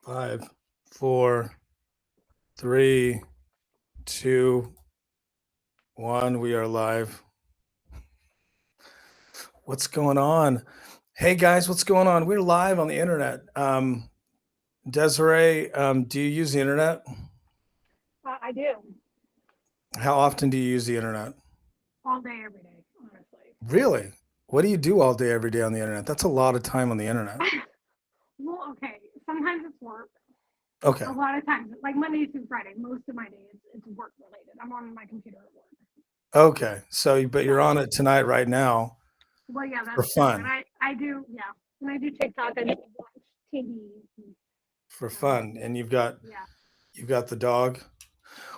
5, 4, 3, 2, 1. We are live. What's going on? Hey guys, what's going on? We're live on the internet. Desiree, do you use the internet? I do How often do you use the internet? all day, every day, honestly. Really? What do you do all day, every day on the internet? That's a lot of time on the internet. Well, okay. Sometimes it's work. Okay. A lot of times, like Monday through Friday, most of my day it's work related. I'm on my computer at work. Okay. So, but you're So, on it tonight, right now, well, yeah, for that's true. And fun. I do, yeah. And I do TikTok. I do watch TV. For So, fun. And you've got the dog.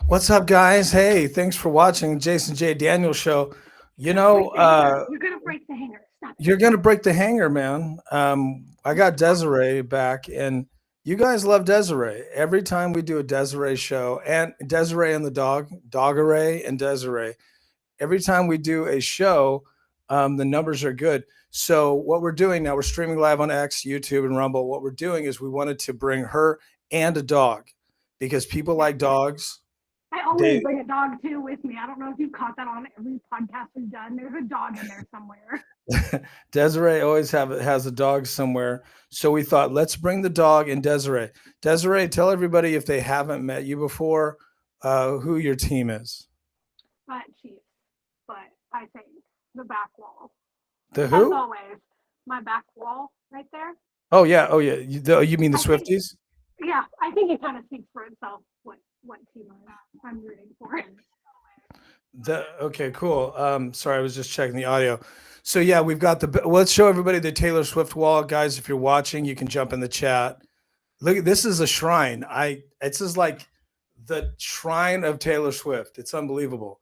What's up, guys? Hey, thanks for watching Jason J Daniel Show. You don't know, break the hanger. You're gonna break the hanger. Stop it. you're gonna break the hanger, man. I got Desiree back, and you guys love Desiree. Every time we do a Desiree show, and Desiree and the dog, Doggeray and Desiree. Every time we do a show, the numbers are good. So what we're doing now, we're streaming live on X, YouTube, and Rumble. What we're doing is we wanted to bring her and a dog because people Yeah. like dogs. I always They bring a dog too with me. I don't know if you've caught that on every podcast we've done. There's a dog in there somewhere. Desiree always has a dog somewhere. So we thought, let's bring the dog and Desiree. Desiree, tell everybody if they haven't met you before, who your team is. Chiefs, but I think the back wall. The As who? always, my back wall right there. Oh yeah, oh yeah. You mean the I think, Swifties? yeah, I think it kind of speaks for itself what team I'm rooting for. Okay, cool. Sorry, I was just checking the audio. So yeah, we've got let's show everybody the Taylor Swift wall, guys. If you're watching, you can jump in the chat. Look, this is a shrine. It's just like the shrine of Taylor Swift. It's unbelievable.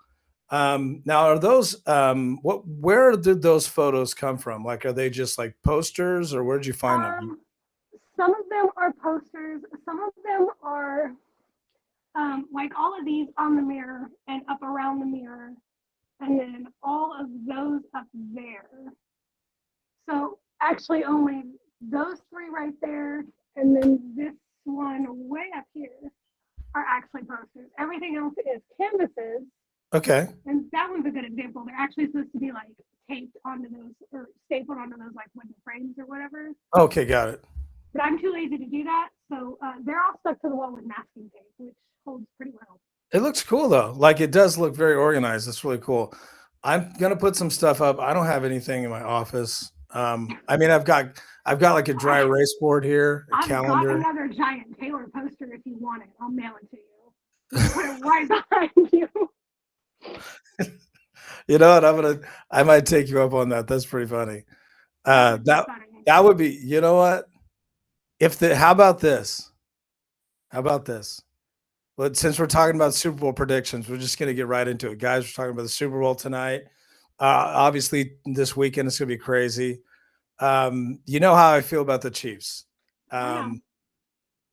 Now, are those where did those photos come from? Like, are they just like posters, or where'd you find them? Um, some of them are posters. Some of them are like all of these on the mirror and up around the mirror, and then all of those up there. So actually, only those three right there, and then this one way up here are actually posters. Everything else is canvases. Okay. And that one's a good example. They're actually supposed to be like taped onto those or stapled onto those like wooden frames or whatever. Okay, got it. But I'm too lazy to do that. So they're all stuck to the wall with masking tape, which holds pretty well. It looks cool though. Like it does look very organized. It's really cool. I'm gonna put some stuff up. I don't have anything in my office. I mean, I've got like a dry erase board here, a I've got calendar. another giant Taylor poster if you want it. I'll mail it to you. Put it right behind you. You know what? I might take you up on that. That's pretty funny. That Funny. that would be. You know what? How about this? How about this? Well, since we're talking about Super Bowl predictions, we're just gonna get right into it, guys. We're talking about the Super Bowl tonight. Obviously, this weekend is gonna be crazy. You know how I feel about the Chiefs. I know.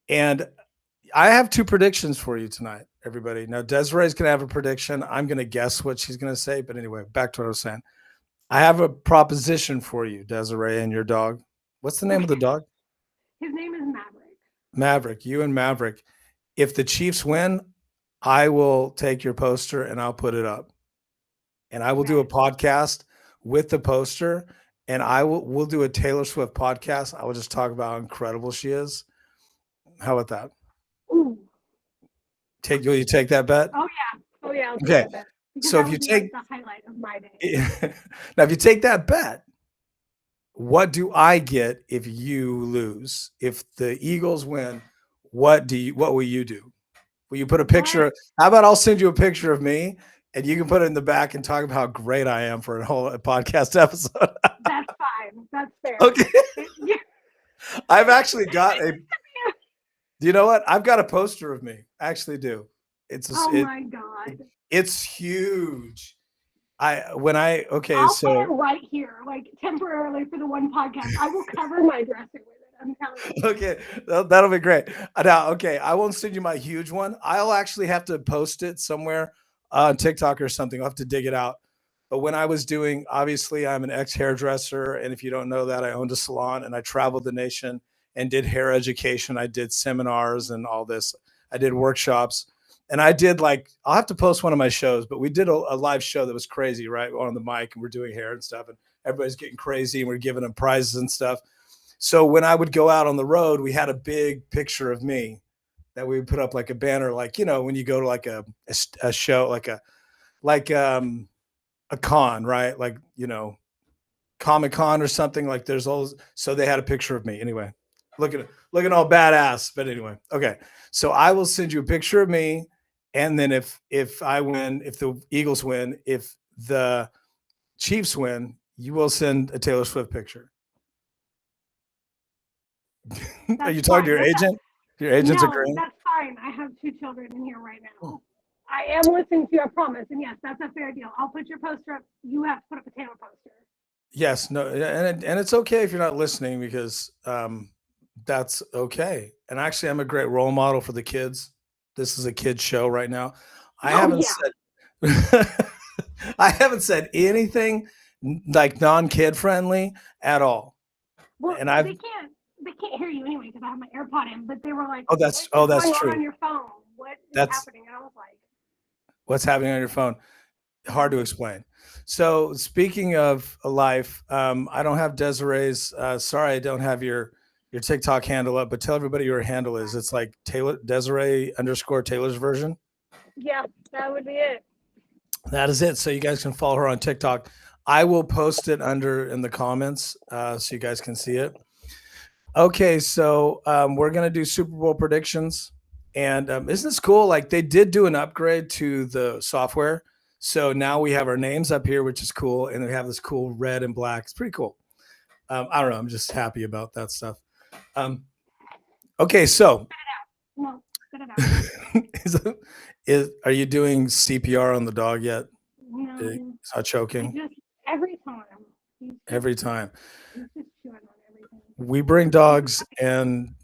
And I have two predictions for you tonight, everybody. Now, Desiree's going to have a prediction. I'm going to guess what she's going to say. But anyway, back to what I was saying. I have a proposition for you, Desiree, and your dog. What's the name of the Okay. dog? His name is Maverick. Maverick. You and Maverick. If the Chiefs win, I will take your poster and I'll put it up. And I will do a Okay. podcast with the poster. And we'll do a Taylor Swift podcast. I will just talk about how incredible she is. How about that? Ooh. Will you take that bet? Oh yeah. Oh yeah. I'll take Okay. that bet. Because So that if you would be like take the highlight of my day. now, if you take that bet, what do I get if you lose? If the Eagles win, what will you do? Will you put a What? picture? How about I'll send you a picture of me and you can put it in the back and talk about how great I am for a whole podcast episode. That's fine. That's fair. Okay. Yeah. I've actually got you know what? I've got a poster of me. I actually do. Oh my god. It's huge. Okay, I'll put it so right here, like temporarily for the one podcast. I will cover my dresser with it. I'm telling you. okay, that'll be great. Now, okay, I won't send you my huge one. I'll actually have to post it somewhere on TikTok or something. I'll have to dig it out. But when I was obviously, I'm an ex hairdresser, and if you don't know that, I owned a salon and I traveled the nation and did hair education. I did seminars and all this. I did workshops. And I did like, I'll have to post one of my shows, but we did a live show that was crazy, right? On the mic, and we're doing hair and stuff, and everybody's getting crazy, and we're giving them prizes and stuff. So when I would go out on the road, we had a big picture of me that we would put up like a banner, like, when you go to like a show, like a con, right? Like, Comic Con or something, like there's all, so they had a picture of me anyway, looking all badass. But anyway, okay. So I will send you a picture of me. And then if I win, if the Eagles win, if the Chiefs win, you will send a Taylor Swift picture. Are you talking to your agent? Your agent's agreeing? That's fine. I have 2 children in here right now. I am listening to you, I promise. And yes, that's a fair deal. I'll put your poster up. You have to put up a Taylor poster. Yes, no, and it's okay if you're not listening, because that's okay. And actually, I'm a great role model for the kids. This is a kid's show right now. I haven't said I haven't said anything like non-kid friendly at all. Well, and they can't hear you anyway because I have my AirPod in. But they were like, that's going true. On your phone, what is happening? And I was like, what's happening on your phone? Hard to explain. So speaking of life, I don't have Desiree's. Sorry, I don't have your TikTok handle up, but tell everybody your handle is. It's like Desiree _ Taylor's version. Yeah, that would be it. That is it. So you guys can follow her on TikTok. I will post it in the comments so you guys can see it. Okay, so we're gonna do Super Bowl predictions, and isn't this cool? Like they did do an upgrade to the software. So now we have our names up here, which is cool. And we have this cool red and black. It's pretty cool. I don't know. I'm just happy about that stuff. Okay. So are you doing CPR on the dog yet? No. He's not choking? Every time. Every time. He's just chewing on everything. We bring dogs and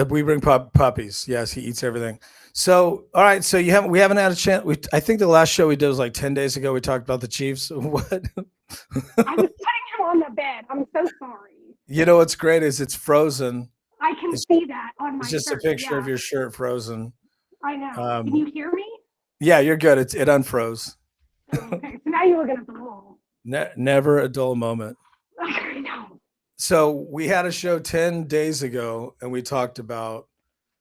we bring puppies. Yes, he eats everything. So, all right. So we haven't had a chance. I think the last show we did was like 10 days ago. We talked about the Chiefs. What? I was putting him on the bed. I'm so sorry. You know what's great is it's frozen. I can see that on my It's just shirt, a picture of your shirt frozen. I know. Can you hear me? Yeah, you're good. It unfroze. Oh, okay. So now you're looking at the wall. Never a dull moment. I know. So we had a show 10 days ago, and we talked about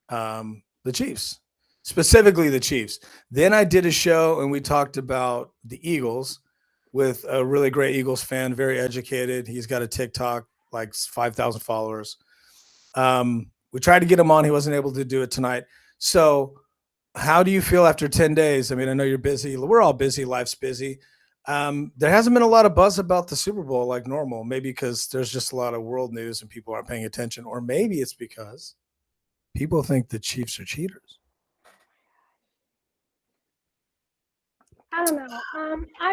the Chiefs, specifically the Chiefs. Then I did a show, and we talked about the Eagles with a really great Eagles fan, very educated. He's got a TikTok, like 5,000 followers. We tried to get him on. He wasn't able to do it tonight. So how do you feel after 10 days? I mean, I know you're busy. We're all busy. Life's busy. There hasn't been a lot of buzz about the Super Bowl like normal, maybe because there's just a lot of world news and people aren't paying attention, or maybe it's because people think the Chiefs are cheaters. I don't know.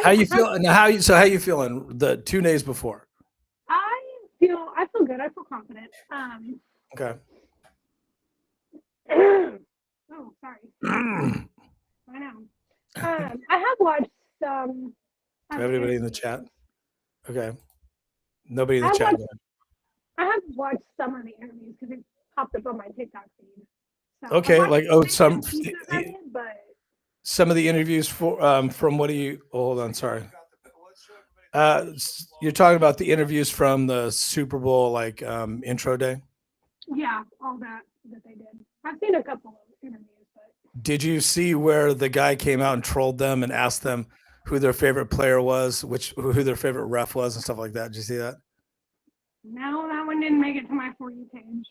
How you feeling? How you feeling the 2 days before? I feel good. I feel confident. Okay. Oh, sorry. I know. I have watched some. Everybody in the chat. Okay. Nobody in the chat. I have watched some of the interviews because it popped up on my TikTok feed. So okay, like some of the interviews from what do you? Oh, hold on, sorry. You're talking about the interviews from the Super Bowl, like intro day. Yeah, all that they did. I've seen a couple of interviews. But did you see where the guy came out and trolled them and asked them who their favorite player was, who their favorite ref was, and stuff like that? Did you see that? No, that one didn't make it to my For You page.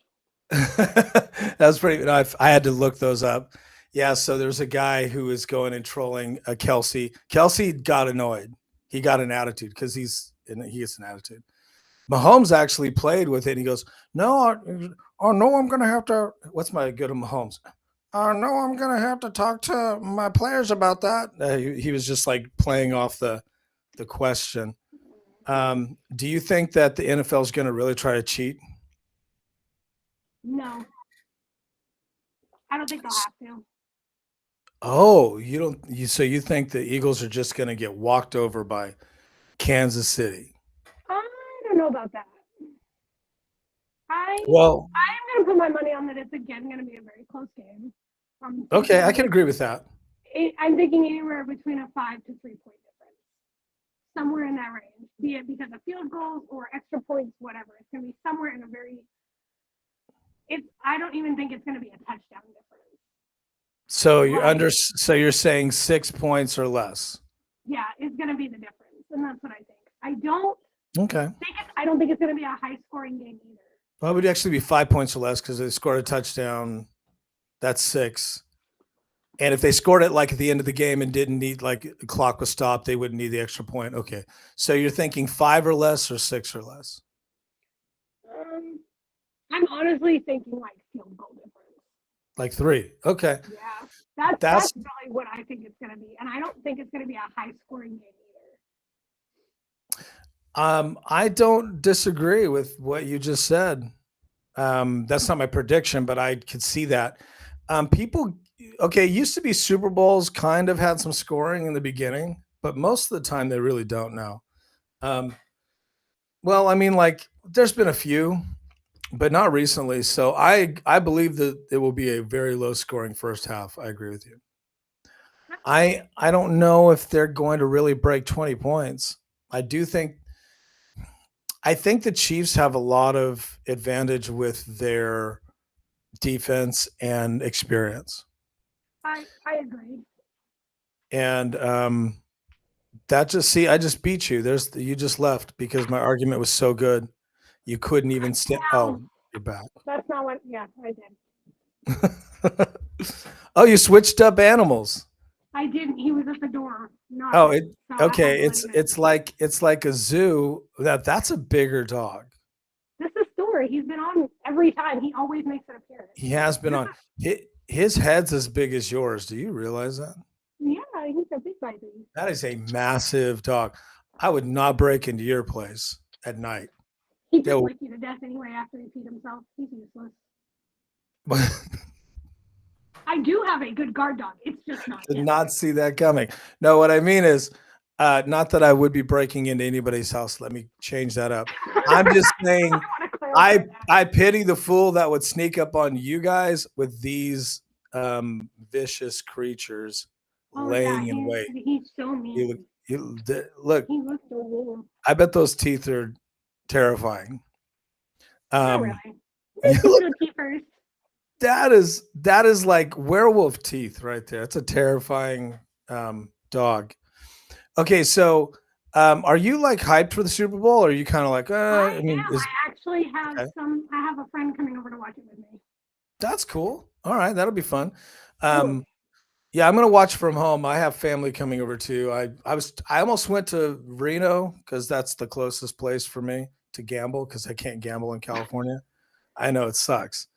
That was pretty. I had to look those up. Yeah, so there's a guy who is going and trolling Kelsey. Kelsey got annoyed. He got an attitude because he gets an attitude. Mahomes actually played with it. He goes, no, I'm going to have to. What's my good of Mahomes? No, I'm going to have to talk to my players about that. He was just like playing off the question. Do you think that the NFL is going to really try to cheat? No. I don't think they'll have to. Oh, so you think the Eagles are just going to get walked over by Kansas City? I don't know about that. Well, I'm going to put my money on that it's again going to be a very close game. okay, I can agree with that. I'm thinking anywhere between a 5 to 3 point difference, somewhere in that range, be it because of field goals or extra points, whatever. It's going to be somewhere in a very. I don't even think it's going to be a touchdown difference. So you're saying 6 points or less. Yeah, it's going to be the difference, and that's what I think. I don't Okay. think it's going to be a high scoring game either. Well, it would actually be 5 points or less because they scored a touchdown. That's 6. And if they scored it like at the end of the game and didn't need like the clock was stopped, they wouldn't need the extra point. Okay. So you're thinking 5 or less or 6 or less? I'm honestly thinking like field goal difference. Like 3. Okay. Yeah. That's really what I think it's going to be. And I don't think it's going to be a high scoring game either. I don't disagree with what you just said. That's not my prediction, but I could see that. It used to be Super Bowls kind of had some scoring in the beginning, but most of the time they really don't now. Well, I mean, like there's been a few, but not recently. So I believe that it will be a very low scoring first half. I agree with you. I don't know if they're going to really break 20 points. I think the Chiefs have a lot of advantage with their defense and experience. I agree. And I just beat you. You just left because my argument was so good. You couldn't even stand. Oh, you're back. That's not what. Yeah, I did. Oh, you switched up animals. I didn't. He was at the door. Okay. It's like a zoo. That's a bigger dog. This is Story. He's been on every time. He always makes an appearance. He has been on. His head's as big as yours. Do you realize that? Yeah, he's a big baby. That is a massive dog. I would not break into your place at night. He'd just lick you to death anyway after he peed himself. He's useless. I do have a good guard dog. It's just not. Did not see that coming. No, what I mean is, not that I would be breaking into anybody's house. Let me change that up. I'm just saying, I pity the fool that would sneak up on you guys with these vicious creatures laying in wait. He's so mean. Look. He looks so mean. I bet those teeth are terrifying. Not really. That is like werewolf teeth right there. It's a terrifying dog. Okay, so are you like hyped for the Super Bowl, or are you kind of like? I actually have I have a friend coming over to watch it with me. That's cool. All right, that'll be fun. Yeah, I'm gonna watch from home. I have family coming over too. I almost went to Reno because that's the closest place for me to gamble because I can't gamble in California. I know it sucks.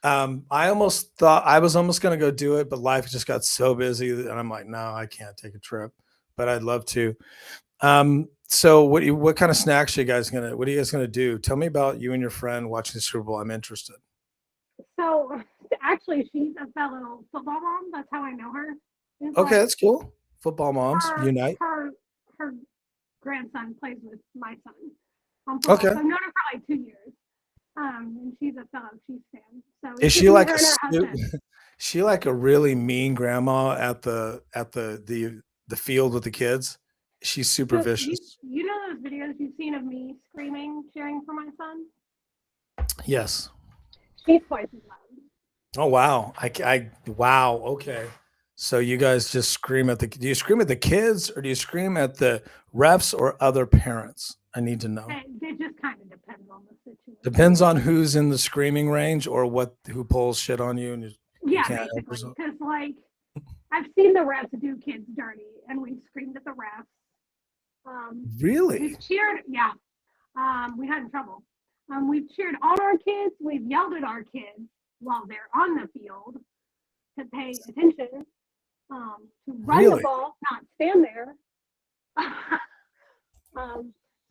I almost thought I was almost going to go do it, but life just got so busy and I'm like, no, I can't take a trip, but I'd love to. So what kind of snacks what are you guys going to do? Tell me about you and your friend watching the Super Bowl. I'm interested. So actually she's a fellow football mom. That's how I know her. Okay. That's cool. Football moms unite. Her grandson plays with my son. Okay. So I've known her for like 2 years. And she's a fellow Chiefs fan. So is she like she like a really mean grandma at the field with the kids? She's super vicious. You know those videos you've seen of me screaming, cheering for my son? Yes. She's twice as loud. Oh wow. Wow. Okay. So you guys just scream at do you scream at the kids or do you scream at the refs or other parents? I need to know. It just kind of depends on the situation. Depends on who's in the screaming range or who pulls shit on you. And basically. Because like I've seen the refs do kids dirty, and we've screamed at the refs. Really? We've cheered. Yeah. We had in trouble. We've cheered on our kids. We've yelled at our kids while they're on the field to pay attention. To run the ball, not stand there.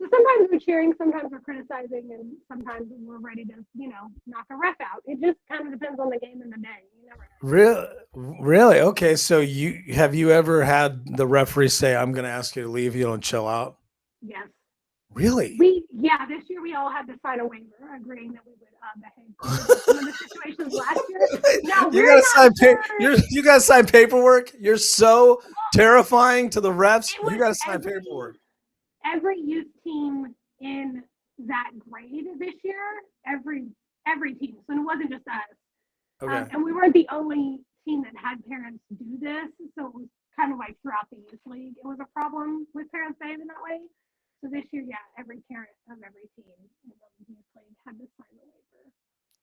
So sometimes we're cheering, sometimes we're criticizing, and sometimes we're ready to, knock a ref out. It just kind of depends on the game and the day. You never know. Really? Okay. So have you ever had the referee say, "I'm going to ask you to leave. You don't chill out"? Yes. Really? This year we all had to sign a waiver agreeing that we would behave poorly in some of the situations last year. Now You we're gotta not sign sure. you gotta sign paperwork. You're so terrifying to the refs. It You was gotta sign paperwork. every youth team in that grade this year. Every team. So it wasn't just us. Okay. And we weren't the only team that had parents do this. So it was kind of like throughout the youth league, it was a problem with parents behaving that way. So this year, yeah, every parent of every team in the youth league had to sign the waiver.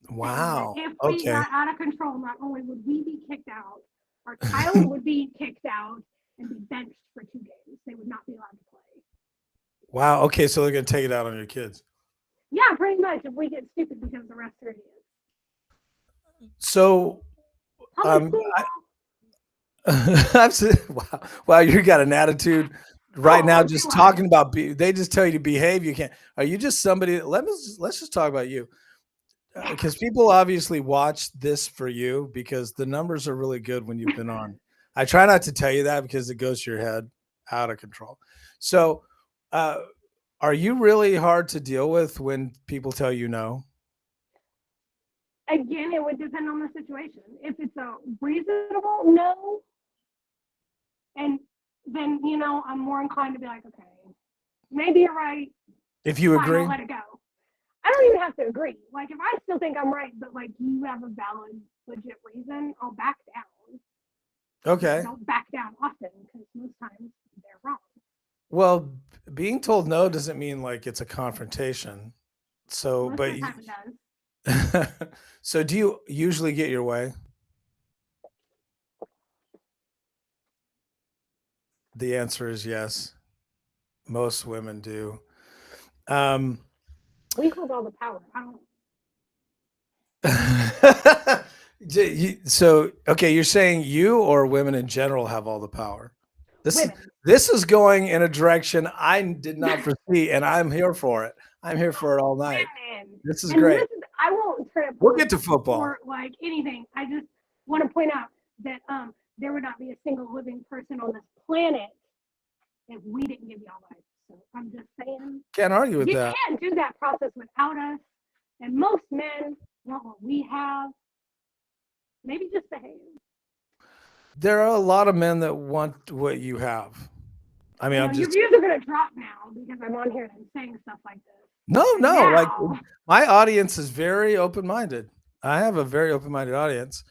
Saying that Wow. if we Okay. got out of control, not only would we be kicked out, our child would be kicked out and be benched for 2 games. They would not be allowed to play. Wow. Okay, so they're gonna take it out on your kids. Yeah, pretty much. If we get stupid because the refs are idiots. So Public school. wow, wow, you got an attitude right now. Okay, Just well, talking about they just tell you to behave. You can't. Are you just somebody? Let's just talk about you, because people obviously watch this for you because the numbers are really good when you've been on. I try not to tell you that because it goes to your head out of control. So, are you really hard to deal with when people tell you no? again, it would depend on the situation. If it's a reasonable no, and then I'm more inclined to be like, okay, maybe you're right. If you Fine, agree, I'll let it go. I don't even have to agree. Like if I still think I'm right, but like you have a valid, legit reason, I'll back down. okay. I don't back down often because most times they're wrong. Well, being told no doesn't mean like it's a confrontation. So, Most but of the time it does. so do you usually get your way? The answer is yes. Most women do. Um, We hold all the power. I don't. so okay, you're saying you or women in general have all the power. This is Women. this is going in a direction I did not foresee, and I'm here for it. I'm here for it all night. Women. This is And great. this is, I won't turn it We'll get to football. or like anything. I just want to point out that there would not be a single living person on this planet if we didn't give y'all life. So I'm just saying Can't argue with you that. can't do that process without us. And most men want what we have. Maybe just behave. There are a lot of men that want what you have. I mean, I'm Your just views are gonna drop now because I'm on here and I'm saying stuff like this. no, And like now, my audience is very open-minded. I have a very open-minded audience.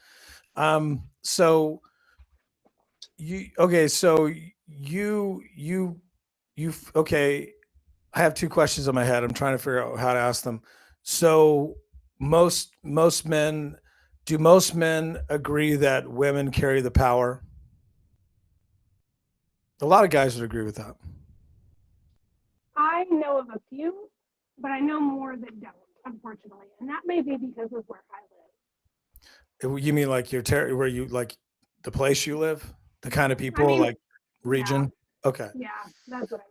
So so okay. I have two questions in my head. I'm trying to figure out how to ask them. So most men, do most men agree that women carry the power? A lot of guys would agree with that. I know of a few, but I know more that don't, unfortunately. And that may be because of where I live. You mean like where you like the place you live, the kind of people mean, like region? Okay. Yeah, that's what I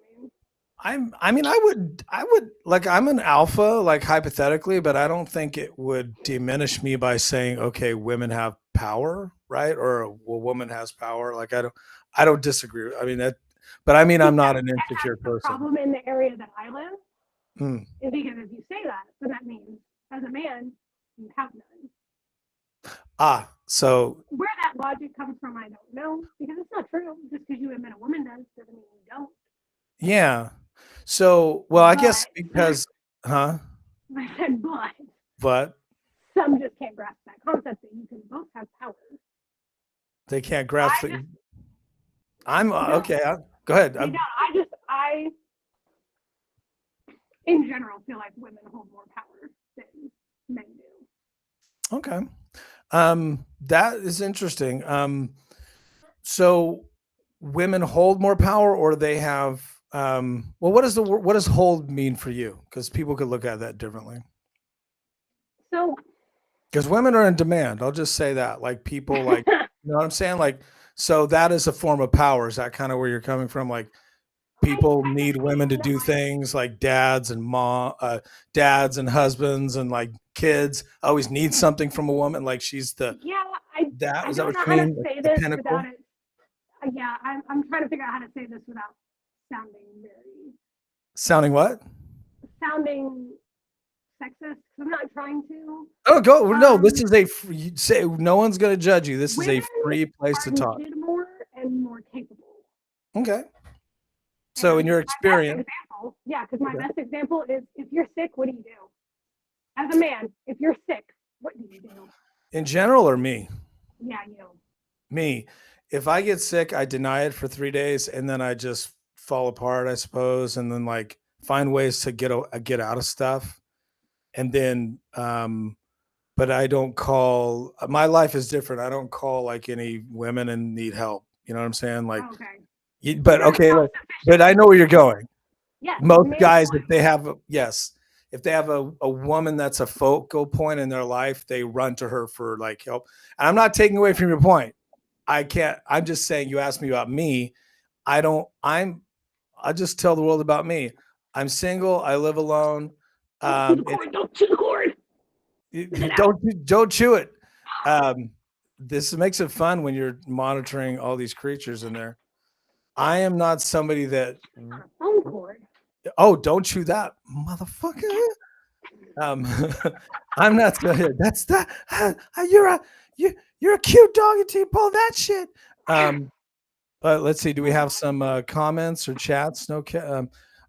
mean. I mean, I would like, I'm an alpha, like hypothetically, but I don't think it would diminish me by saying, okay, women have power, right? Or a woman has power. Like, I don't disagree. I mean, but I mean, I'm not an insecure The person. problem in the area that I live Hmm. is because if you say that, then that means as a man, you have none. So where that logic comes from, I don't know, because it's not true. Just because you admit a woman does doesn't mean you don't. yeah. So, well, I guess because, huh? I said, But some just can't grasp that concept that you can both have power. they can't grasp it. I'm okay. Go ahead. I in general feel like women hold more power than men do. Okay. That is interesting. So women hold more power, or they have, well, what does hold mean for you? Because people could look at that differently. So, because women are in demand. I'll just say that, like people like, you know what I'm saying? Like, so that is a form of power. Is that kind of where you're coming from? Like people need women to do things, like dads and husbands and like kids always need something from a woman. Like she's the, I is that don't what know you how mean? to say The this pinnacle? without it. Yeah, I'm trying to figure out how to say this without sounding Sounding what? Sounding sexist, I'm not trying to. Oh, go. No, this Um, is you say no one's going to judge you. This is a Women free place to are talk. needed more and more capable. Okay. So, in And your my best experience, example, yeah, because my okay. best example is if you're sick, what do you do? As a man, if you're sick, what do you do? In general, or me? Yeah, you. Me. If I get sick, I deny it for 3 days, and then I just fall apart, I suppose, and then like find ways to get out of stuff, and then but I don't call my life is different. I don't call like any women and need help. You know what I'm saying? Like, Okay. So but you're okay, self but sufficient. I know where you're going. Yes, Most men guys, want. if they have a woman that's a focal point in their life, they run to her for like help. And I'm not taking away from your point. I can't. I'm just saying. You asked me about me. I don't. I just tell the world about me. I'm single. I live alone. Don't chew the And cord. Don't chew the cord. Spit it out. don't chew it. Um, this makes it fun when you're monitoring all these creatures in there. I am not somebody that. On a phone cord. Oh, don't chew that, motherfucker. Um, I'm not. That's that. You're a you're a cute dog until you pull that shit. Um, but let's see. Do we have some comments or chats? No. Okay.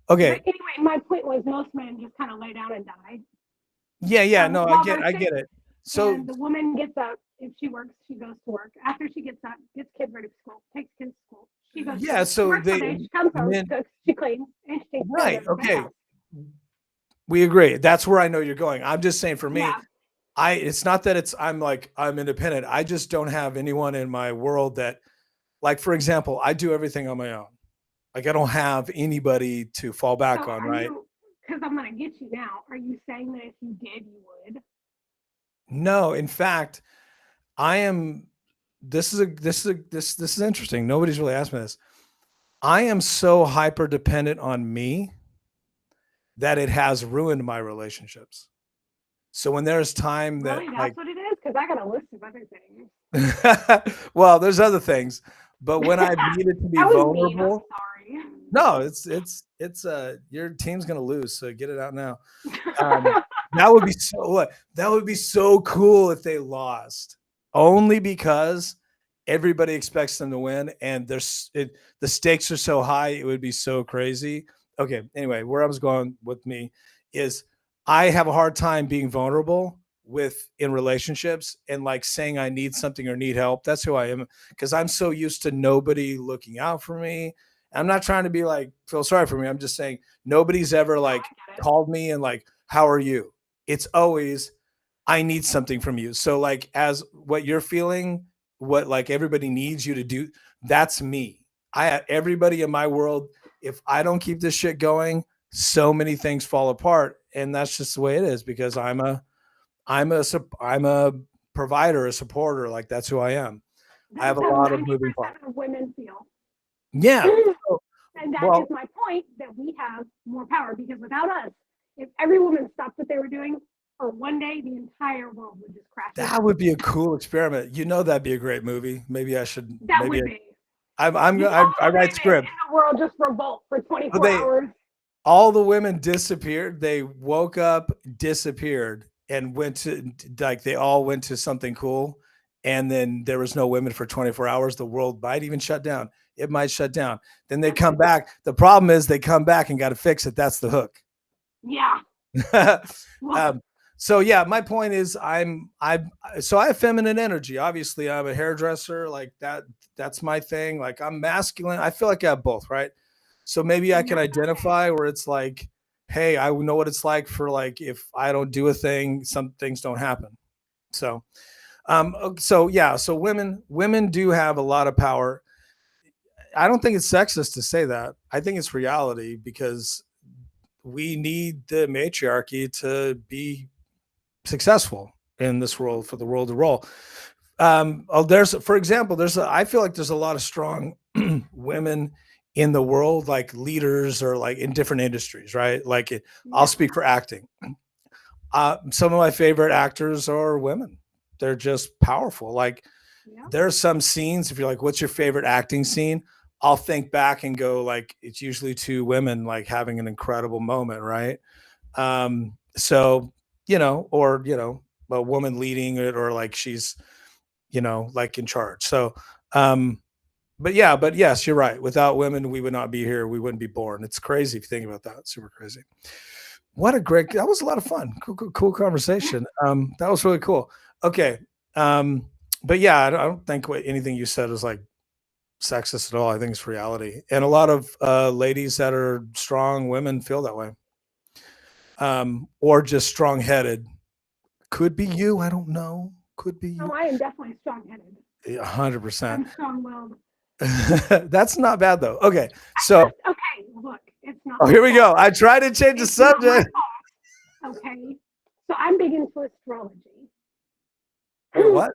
But anyway, my point was most men just kind of lay down and die. Yeah. No, While they're I sick, get it. So and the woman gets up. If she works, she goes to work. After she gets up, gets kids ready for school, takes kids to school. She goes. yeah. She So works all they day. She comes home, she men cooks, she cleans, and she takes care of right. everybody Okay. else. We agree. That's where I know you're going. I'm just saying for me, Yeah. it's not that I'm independent. I just don't have anyone in my world that, like, for example, I do everything on my own. Like I don't have anybody to fall So back on, are right? you? Because I'm gonna get you now. Are you saying that if you did, you would? No, in fact, I am this is interesting. Nobody's really asked me this. I am so hyper dependent on me that it has ruined my relationships. So when there's time that Really, like that's what it is? Because I got a list of other things. well, there's other things, but when I've needed to be That was mean. I'm vulnerable, sorry. no, it's your team's gonna lose, so get it out now. Um, that would be that would be so cool if they lost, only because everybody expects them to win, and the stakes are so high, it would be so crazy. Okay, anyway, where I was going with me is I have a hard time being vulnerable with in relationships and like saying I need something or need help. That's who I am because I'm so used to nobody looking out for me. I'm not trying to be like feel sorry for me. I'm just saying nobody's ever No, like I get it. called me and like, how are you? It's always I need something from you. So like as what you're feeling, what like everybody needs you to do, that's me. I everybody in my world, if I don't keep this shit going, so many things fall apart. And that's just the way it is because I'm a provider, a supporter. Like that's who I am. I have That's a how lot of moving 90% parts. of women feel. Yeah. So, And that is well, my point that we have more power because without us, if every woman stopped what they were doing, for one day, the entire world would just crash and that burn. would be a cool experiment. You know, that'd be a great movie. Maybe I should. That would be. Just I all the write women scripts. in the world just revolt for So 24 hours. all the women disappeared. They woke up, disappeared, and went to like they all went to something cool. And then there was no women for 24 hours. The world might even shut down. It might shut down. Then they come back. The problem is they come back and got to fix it. That's the hook. Yeah. Well, um, so yeah, my point is so I have feminine energy. Obviously, I'm a hairdresser, like that. That's my thing. Like I'm masculine. I feel like I have both, right? So maybe I can you're okay. identify where it's like, hey, I know what it's like for like if I don't do a thing, some things don't happen. So so yeah, so women do have a lot of power. I don't think it's sexist to say that. I think it's reality because we need the matriarchy to be successful in this world for the world to roll. There's, for example, I feel like there's a lot of strong women in the world, like leaders or like in different industries, right? Like, I'll Yeah. speak for acting. Some of my favorite actors are women. They're just powerful. Like, Yeah. there are some scenes, if you're like, what's your favorite acting scene? I'll think back and go, like, it's usually two women like having an incredible moment, right? So or a woman leading it, or like she's like in charge. So but yes, you're right. Without women, we would not be here. We wouldn't be born. It's crazy if you think about that. It's super crazy. That was a lot of fun. Cool conversation. That was really cool. Okay. But yeah, I don't think anything you said is like sexist at all. I think it's reality. And a lot of ladies that are strong women feel that way. Or just strong headed. Could be you. I don't know. Could be you. No, I am definitely strong headed. 100%. I'm strong willed. That's not bad though. Okay. So okay, look, it's not. Oh, here we go. I tried to change the subject. Okay. So I'm big into astrology. Wait, what?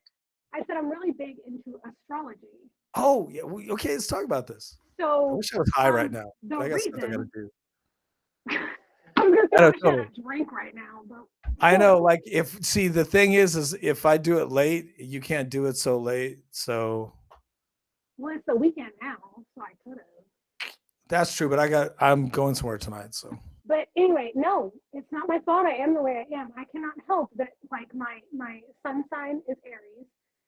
I said I'm really big into astrology. Oh, yeah. Okay, let's talk about this. So I wish I was high right now. I got something I gotta do. I'm gonna say I wish I had a drink right now, but I know. Like, the thing is if I do it late, you can't do it so late. So. Well, it's the weekend now, so I could have. That's true, but I'm going somewhere tonight, so. But anyway, no, it's not my fault. I am the way I am. I cannot help that. Like my sun sign is Aries,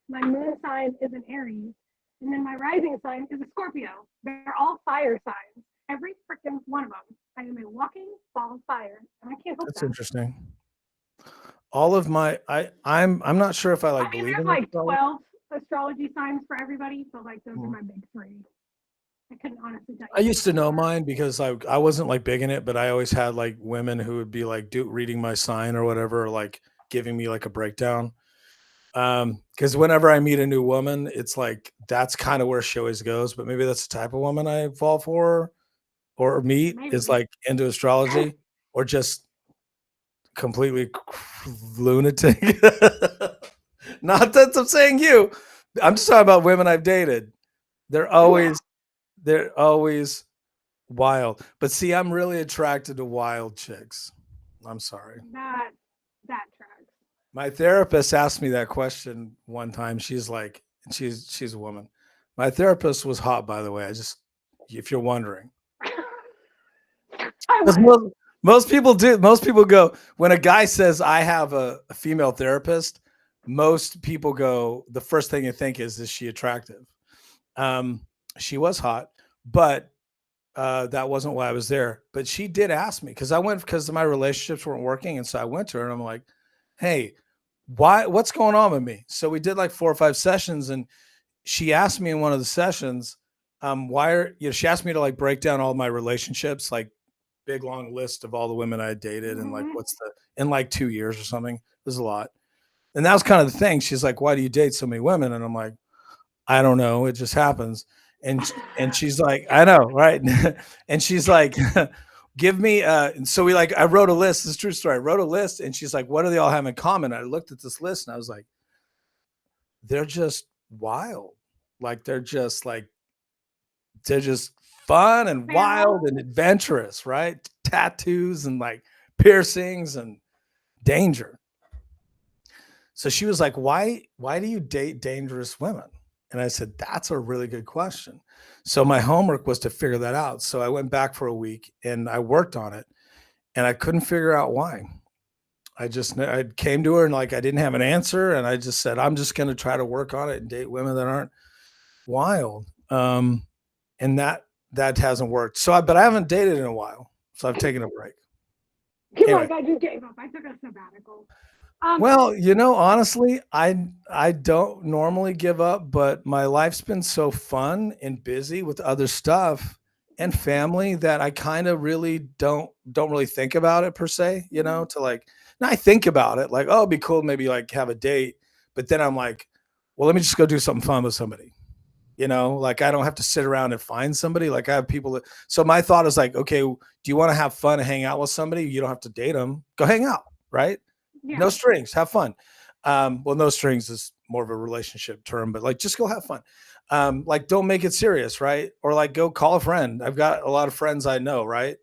my moon sign is an Aries, and then my rising sign is a Scorpio. They're all fire signs. Every freaking one of them. I am a walking ball of fire, and I can't help That's that. interesting. All of my, I'm not sure if I like believe in like 12 astrology signs for everybody, but like those are my big three. I couldn't honestly tell you. I used to know mine because I wasn't like big in it, but I always had like women who would be like reading my sign or whatever, or like giving me like a breakdown. Because whenever I meet a new woman, it's like that's kind of where she always goes. But maybe that's the type of woman I fall for or meet is like into astrology or just completely lunatic. Not that I'm saying you. I'm just talking about women I've dated. They're always wild. But see, I'm really attracted to wild chicks. I'm sorry. That tracks. My therapist asked me that question one time. She's like, she's a woman. My therapist was hot, by the way. If you're wondering. Most people do. Most people go, when a guy says I have a female therapist, most people go, the first thing you think is she attractive? She was hot, but that wasn't why I was there. But she did ask me because my relationships weren't working. And so I went to her and I'm like, hey, what's going on with me? So we did like 4 or 5 sessions. And she asked me in one of the sessions, she asked me to like break down all my relationships, like big, long list of all the women I had dated. And like, in like 2 years or something. There's a lot. And that was kind of the thing. She's like, why do you date so many women? And I'm like, I don't know. It just happens. And she's like, I know, right? And she's like, give me and so I wrote a list. This is a true story. I wrote a list and she's like, what do they all have in common? I looked at this list and I was like, they're just wild. Like they're just fun and wild and adventurous, right? Tattoos and like piercings and danger. So she was like, why do you date dangerous women? And I said, that's a really good question. So my homework was to figure that out. So I went back for a week and I worked on it and I couldn't figure out why. I came to her and like, I didn't have an answer. And I just said, I'm just going to try to work on it and date women that aren't wild. And that hasn't worked. But I haven't dated in a while. So I've taken a break. Anyway. I just gave up. I took a sabbatical. Well, honestly, I don't normally give up, but my life's been so fun and busy with other stuff and family that I kind of really don't really think about it per se, to like, now I think about it like, oh, it'd be cool to maybe like have a date. But then I'm like, well, let me just go do something fun with somebody, like I don't have to sit around and find somebody. Like I have people so my thought is like, okay, do you want to have fun and hang out with somebody? You don't have to date them. Go hang out. Right. Yeah. No strings, have fun. Well, no strings is more of a relationship term, but like, just go have fun. Like, don't make it serious. Right. Or like, go call a friend. I've got a lot of friends I know. Right.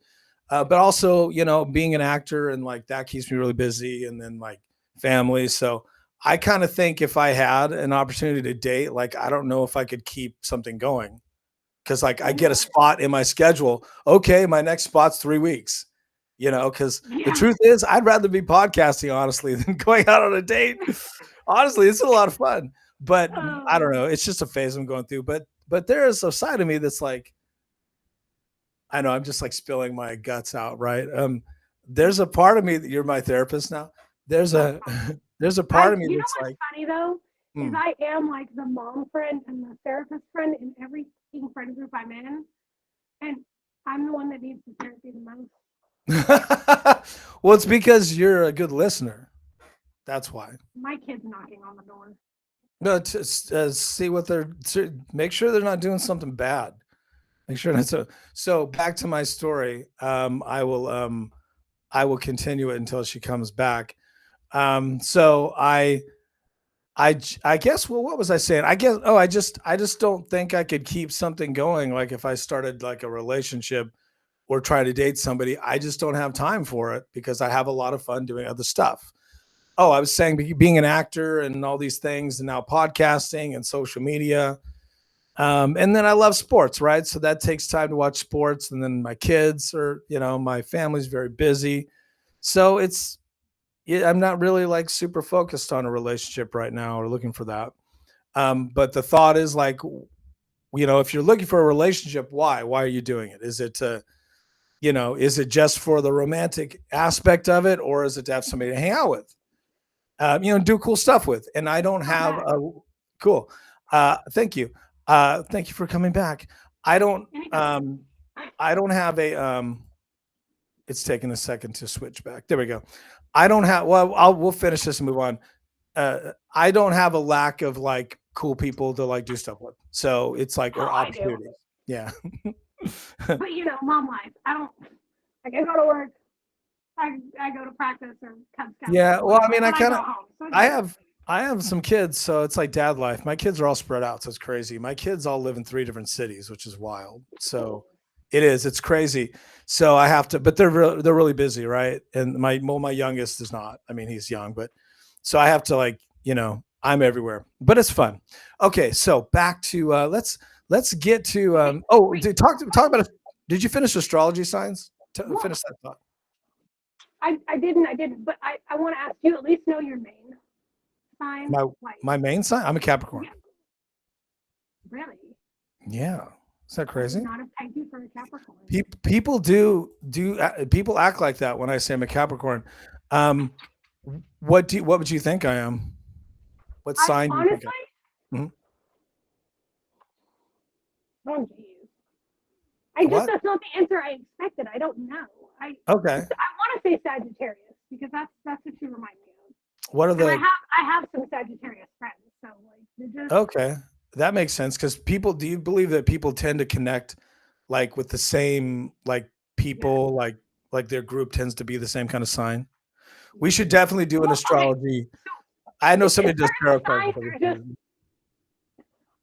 But also, being an actor and like, that keeps me really busy and then like family. So I kind of think if I had an opportunity to date, like, I don't know if I could keep something going. Cause like I get a spot in my schedule. Okay. My next spot's 3 weeks. because the Yeah. truth is, I'd rather be podcasting honestly than going out on a date. Honestly, it's a lot of fun, but I don't know. It's just a phase I'm going through. But there is a side of me that's like, I know I'm just like spilling my guts out, right? There's a part of me that you're my therapist now. There's a there's a part of me You know that's what's like, funny though is hmm. I am like the mom friend and the therapist friend in every friend group I'm in, and I'm the one that needs the therapy the most. Well, it's because you're a good listener. That's why. My kid's knocking on the door. No, to see what make sure they're not doing something bad. Make sure not so. So back to my story. I will continue it until she comes back. So I guess, well, what was I saying? I guess, I just don't think I could keep something going. Like if I started like a relationship or try to date somebody, I just don't have time for it because I have a lot of fun doing other stuff. Oh, I was saying being an actor and all these things, and now podcasting and social media. And then I love sports, right? So that takes time to watch sports. And then my kids are, my family's very busy. So yeah, I'm not really like super focused on a relationship right now or looking for that. But the thought is like, if you're looking for a relationship, why? Why are you doing it? Is it to, is it just for the romantic aspect of it, or is it to have somebody to hang out with? Do cool stuff with. And I don't have a cool. Thank you. Thank you for coming back. I don't have it's taking a second to switch back. There we go. I don't have, well, we'll finish this and move on. I don't have a lack of like cool people to like do stuff with. So it's like, or opportunities. Yeah. But mom life. I can go to work. I go to practice or Cub Scouts. Yeah. Well, I mean, so I have some kids, so it's like dad life. My kids are all spread out, so it's crazy. My kids all live in 3 different cities, which is wild. So it's crazy. So I have to, but they're really busy, right? And my youngest is not. I mean, he's young, but so I have to like, I'm everywhere, but it's fun. Okay, so back to let's get to talk about it. Did you finish astrology signs? Finish that thought. I didn't, but I want to ask you at least know your main sign. My main sign? I'm a Capricorn. Yeah. Really? Yeah. Is that crazy? Not a thank you for a Capricorn. People people act like that when I say I'm a Capricorn. What would you think I am? What sign do you think I am? Oh geez. That's not the answer I expected. I don't know. Okay. I want to say Sagittarius because that's what you remind me of. What are the? I have some Sagittarius friends, so like they're just okay. That makes sense because do you believe that people tend to connect like with the same like people, like their group tends to be the same kind of sign? We should definitely do an astrology. Okay. So I know somebody does tarot cards.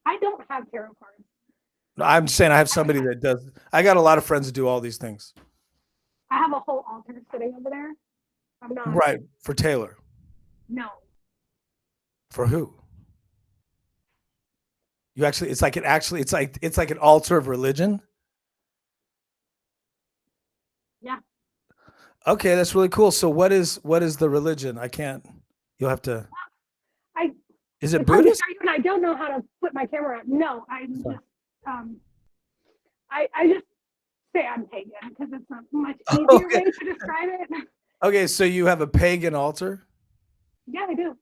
I don't have tarot cards. No, I'm saying I have somebody that does. I got a lot of friends that do all these things. I have a whole altar sitting over there. I'm not right for Taylor. No. For who? You actually, it's like an altar of religion. Yeah. Okay, that's really cool. So what is the religion? I can't. You'll have to. Is it Buddhist? I don't know how to put my camera up. No, I just say I'm pagan because it's a much easier way to describe it. Okay, so you have a pagan altar? Yeah, I do.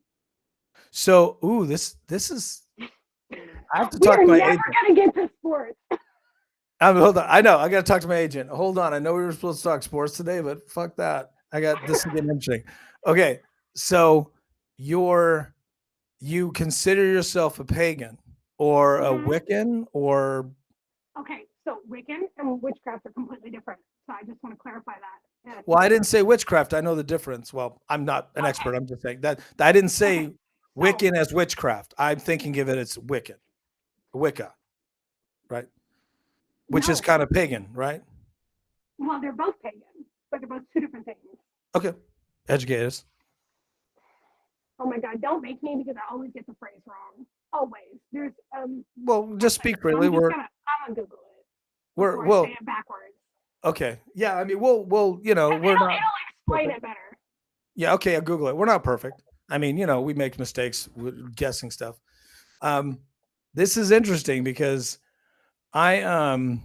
So, this is. I have to talk to my agent. We're never gonna get to sports. Hold on. I know. I got to talk to my agent. Hold on. I know we were supposed to talk sports today, but fuck that. I got this is getting interesting. Okay, so you consider yourself a pagan or a Wiccan or? Okay, so Wiccan and witchcraft are completely different. So I just want to clarify that. Well, I didn't say witchcraft. I know the difference. Well, I'm not an expert. I'm just saying that I didn't say Wiccan as witchcraft. I'm thinking of it as Wiccan, Wicca, right? Which is kind of pagan, right? Well, they're both pagan, but they're both two different things. Okay, educate us. Oh my God! Don't make me because I always get the phrase wrong. Always. There's Well, just speak freely. I'm gonna Google it. Say it backwards. Okay. Yeah. I mean, we'll, we're not It'll explain perfect. it better. Yeah. Okay. I'll Google it. We're not perfect. I mean, we make mistakes with guessing stuff. Um, this is interesting because I, um,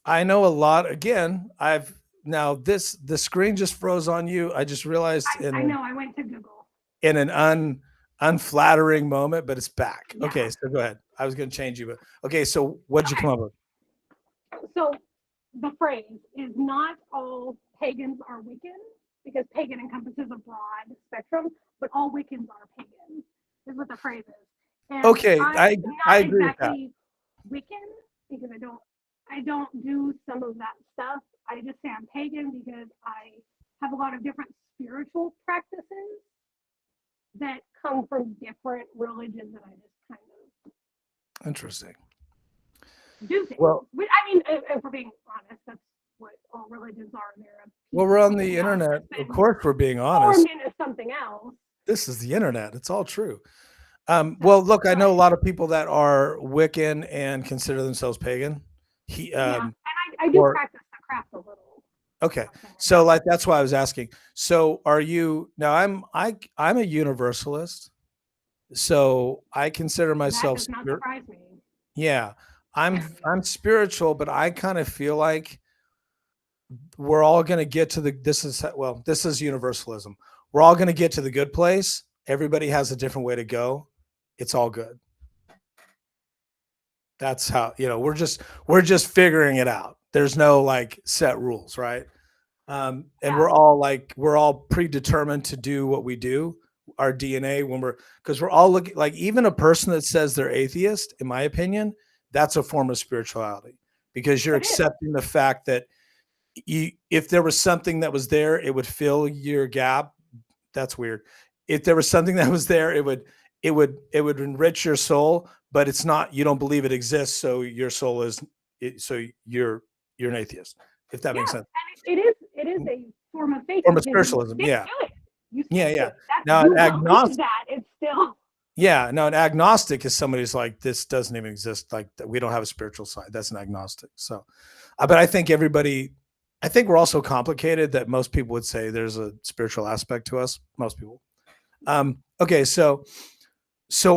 I know a lot. Again, the screen just froze on you. I just realized I know. I went to Google. in an unflattering moment, but it's back. Yeah. Okay, so go ahead. I was going to change you, but okay. So what'd you come up with? So the phrase is not all pagans are Wiccan, because pagan encompasses a broad spectrum, but all Wiccans are pagan, is what the phrase is. And Okay, I'm I not agree with that. exactly Wiccan because I don't do some of that stuff. I just say I'm pagan because I have a lot of different spiritual practices that come from different religions, and I just kind of Interesting. do things. Well, I mean, if we're being honest, that's what all religions are. They're a well, piece we're of on the something else internet. that's Of been course, we're being honest. formed into something else. This is the internet. It's all true. That's Well, look, I know a right. lot of people that are Wiccan and consider themselves pagan. He, Yeah, and I do or practice the craft a little. okay, I'll say so like that's why I was asking. So, are you now? I'm a universalist, so I consider that myself does not spirit. surprise me. Yeah, I'm spiritual, but I kind of feel like we're all going to get to the this is universalism. We're all going to get to the good place. Everybody has a different way to go. It's all good. That's how, we're just figuring it out. There's no like set rules, right? And Yeah, we're all predetermined to do what we do. Our DNA, because we're all looking, like, even a person that says they're atheist, in my opinion, that's a form of spirituality, because you're it is. accepting the fact that if there was something that was there, it would fill your gap. That's weird. If there was something that was there, it would enrich your soul, but it's not. You don't believe it exists, so your soul is. So you're an atheist, if that makes Yeah, sense. and it is a form of faith Form of because you spiritualism, stick yeah, to it. You yeah, stick to yeah. it. That Now you an believe agnostic, that it's still yeah. Now an agnostic is somebody who's like, this doesn't even exist. Like, we don't have a spiritual side. That's an agnostic. So, but I think I think we're all so complicated that most people would say there's a spiritual aspect to us. Most people. Okay, so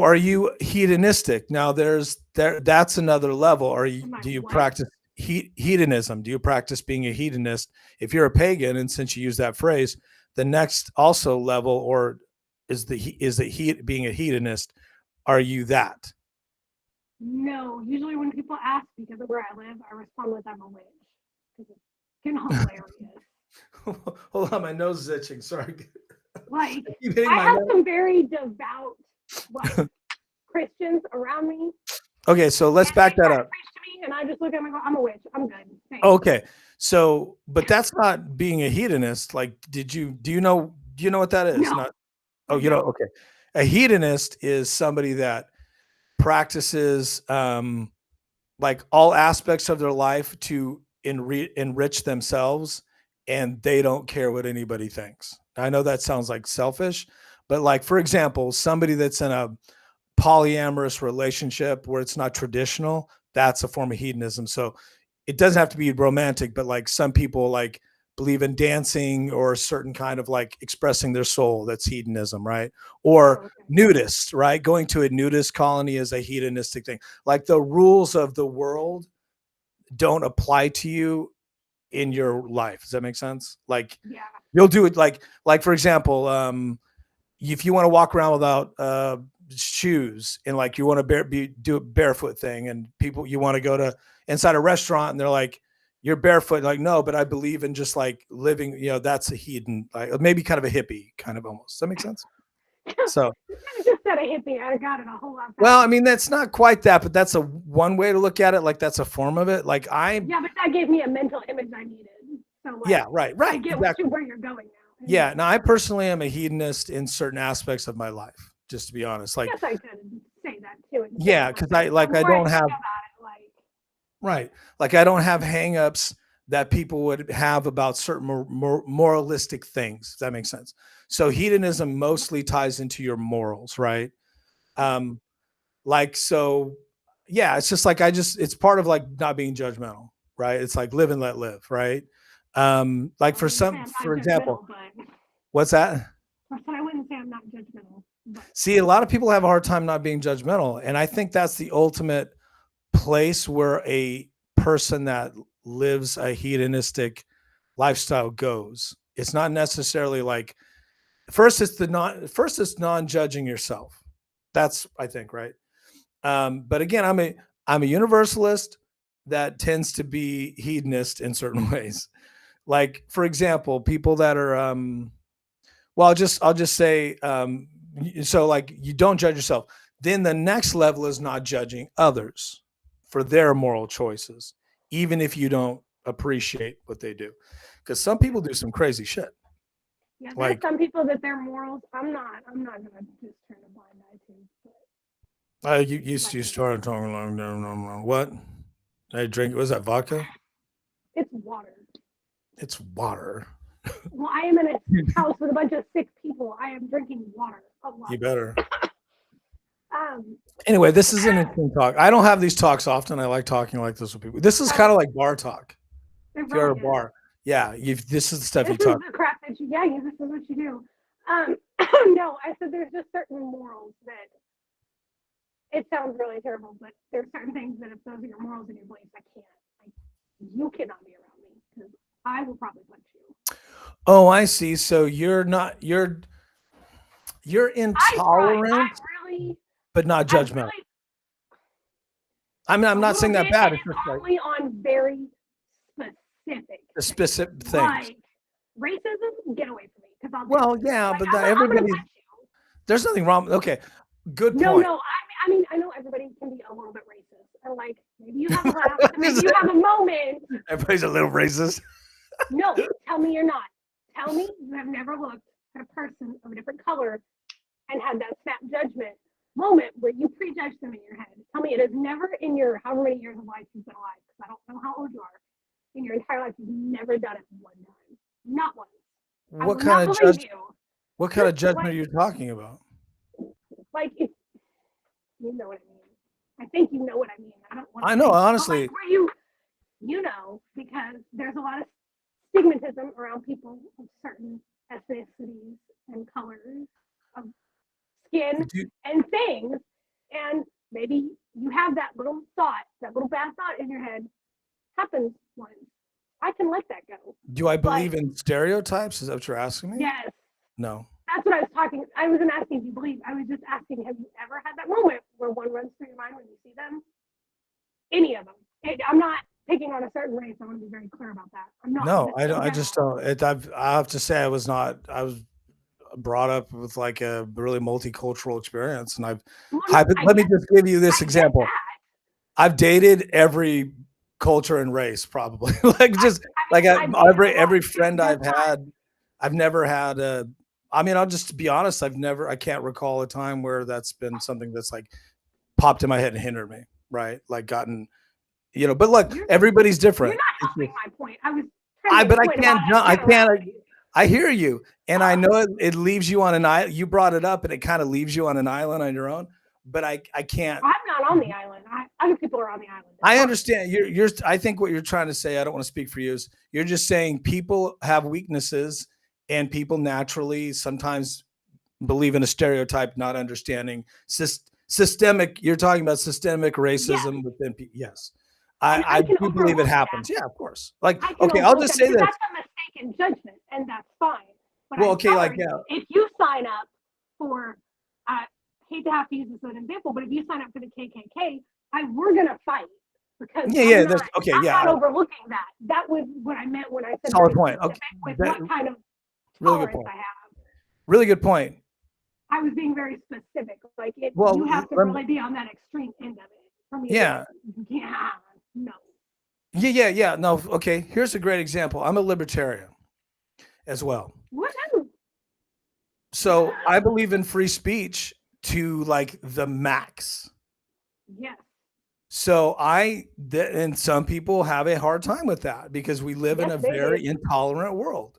are you hedonistic? Now that's another level. am I Do you what? practice hedonism? Do you practice being a hedonist? If you're a pagan, and since you use that phrase, the next also level, or being a hedonist? Are you that? No. Usually when people ask because of where I live, I respond with I'm a witch because it's hilarious. Hold on, my nose is itching. Sorry, Like, I keep hitting I my have nose. some very devout, like, Christians around me, Okay, so let's and they back that try to up. preach to me, and I just look at them and go, I'm a witch. I'm good. Thanks. Okay. So, but that's not being a hedonist. Like, do you know what that is? No, Not, oh, I don't. okay. A hedonist is somebody that practices, like, all aspects of their life to enrich themselves, and they don't care what anybody thinks. I know that sounds like selfish, but, like, for example, somebody that's in a polyamorous relationship where it's not traditional, that's a form of hedonism. So it doesn't have to be romantic, but like some people like believe in dancing or a certain kind of like expressing their soul. That's hedonism, right? Or Oh, okay. nudists, right? Going to a nudist colony is a hedonistic thing. Like, the rules of the world don't apply to you in your life. Does that make sense? Like, Yeah. you'll do it, like for example, if you want to walk around without shoes, and like you want to do a barefoot thing, and people, you want to go to inside a restaurant and they're like, you're barefoot, like, no, but I believe in just like living, that's a hedon, like maybe kind of a hippie kind of, almost. Does that make sense? So, You kind of just said a hippie. I got it a whole lot well, I faster. mean, that's not quite that, but that's a one way to look at it. Like, that's a form of it. Like, Yeah, but that gave me a mental image I needed. So, like, yeah, right, I right, get exactly. where you're going now. Yeah. Now, I personally am a hedonist in certain aspects of my life, just to be honest. I Like, guess I could say that too in yeah, general, because but the I more I don't think have, about it, like, right. Like, I don't have hangups that people would have about certain moralistic things. If that makes sense. So hedonism mostly ties into your morals, right? right. Like, so, yeah, it's just like, it's part of like not being judgmental. right? It's like live and let live, right? Like I for wouldn't say I'm for not example, judgmental, but what's that? I wouldn't say I'm not judgmental, but See, a lot of people have a hard time not being judgmental, and I think that's the ultimate place where a person that lives a hedonistic lifestyle goes. It's not necessarily like first it's non-judging yourself. That's I think, right? But again, I'm a universalist that tends to be hedonist in certain ways. Like for example, people that are well, I'll just say so like you don't judge yourself. Then the next level is not judging others for their moral choices, even if you don't appreciate what they do. Because some people do some crazy shit. yeah, there's Like some people that their morals. I'm not gonna just turn a blind eye to. you started talking like no. What? I drink was that vodka? It's water. It's water. Well, I am in a house with a bunch of sick people. I am drinking water a lot. You better. Um, Anyway, this is an interesting talk. I don't have these talks often. I like talking like this with people. This is kind of like bar talk. If you're at a bar, yeah, this is the stuff this you talk. Is the crap that you, yeah, this is what you do. No, I said there's just certain morals that it sounds really terrible, but there's certain things that if those are your morals and your beliefs, I can't. Like, you cannot be around me because I will probably punch you. Oh, I see. So you're intolerant, but not judgmental. I mean, I'm not saying that bad. It's just only like, on very specific things. Like racism, get away from me. Yeah, like, but everybody. There's nothing wrong. Okay, good point. No. I mean, I know everybody can be a little bit racist, and like maybe you have a laugh, maybe you have a moment. Everybody's a little racist. No, tell me you're not. Tell me you have never looked at a person of a different color and had that snap judgment moment where you prejudge them in your head. Tell me it is never in your however many years of life you've been alive, because I don't know how old you are. In your entire life, you've never done it one time. Not once. What kind of judgment? What kind of judgment are you talking about? Like, if you know what I mean. I think you know what I mean. I know, honestly. Like where you know, because there's a lot of stigmatism around people of certain ethnicities and colors of skin and things, and maybe you have that little thought, that little bad thought in your head happens once. I can let that go. Do I believe in stereotypes? Is that what you're asking me? Yes. No. That's what I was talking. I wasn't asking if you believe. I was just asking, have you ever had that moment where one runs through your mind when you see them? Any of them. I'm not picking on a certain race. I want to be very clear about that. I'm not. No, I don't. I just don't. I have to say, I was brought up with like a really multicultural experience, and let me just give you this example. I've dated every culture and race, probably. Every friend I've had, I've never had a. I mean, I'll just be honest. I can't recall a time where that's been something that's like popped in my head and hindered me. Right, like gotten. But look, everybody's different. You're not helping my point. I can't. I hear you, and I know it leaves you on an island. You brought it up, and it kind of leaves you on an island on your own. But I can't. I'm not on the island. Other people are on the island. I understand. I think what you're trying to say, I don't want to speak for you, is you're just saying people have weaknesses, and people naturally sometimes believe in a stereotype, not understanding systemic. You're talking about systemic racism within people. Yes. I do believe it happens. Yeah, of course. Like, okay, I'll just say this. That's a mistaken judgment, and that's fine. But if you sign up for, I hate to have to use this as an example, but if you sign up for the KKK, we're gonna fight because I'm not overlooking that. That was what I meant when I said solid point. Okay, with what kind of tolerance I have. Really good point. I was being very specific. Like you have to really be on that extreme end of it for me. Yeah. No. Yeah. No, okay. Here's a great example. I'm a libertarian as well. What? So I believe in free speech to like the max. Yes. So and some people have a hard time with that because we live in a very intolerant world.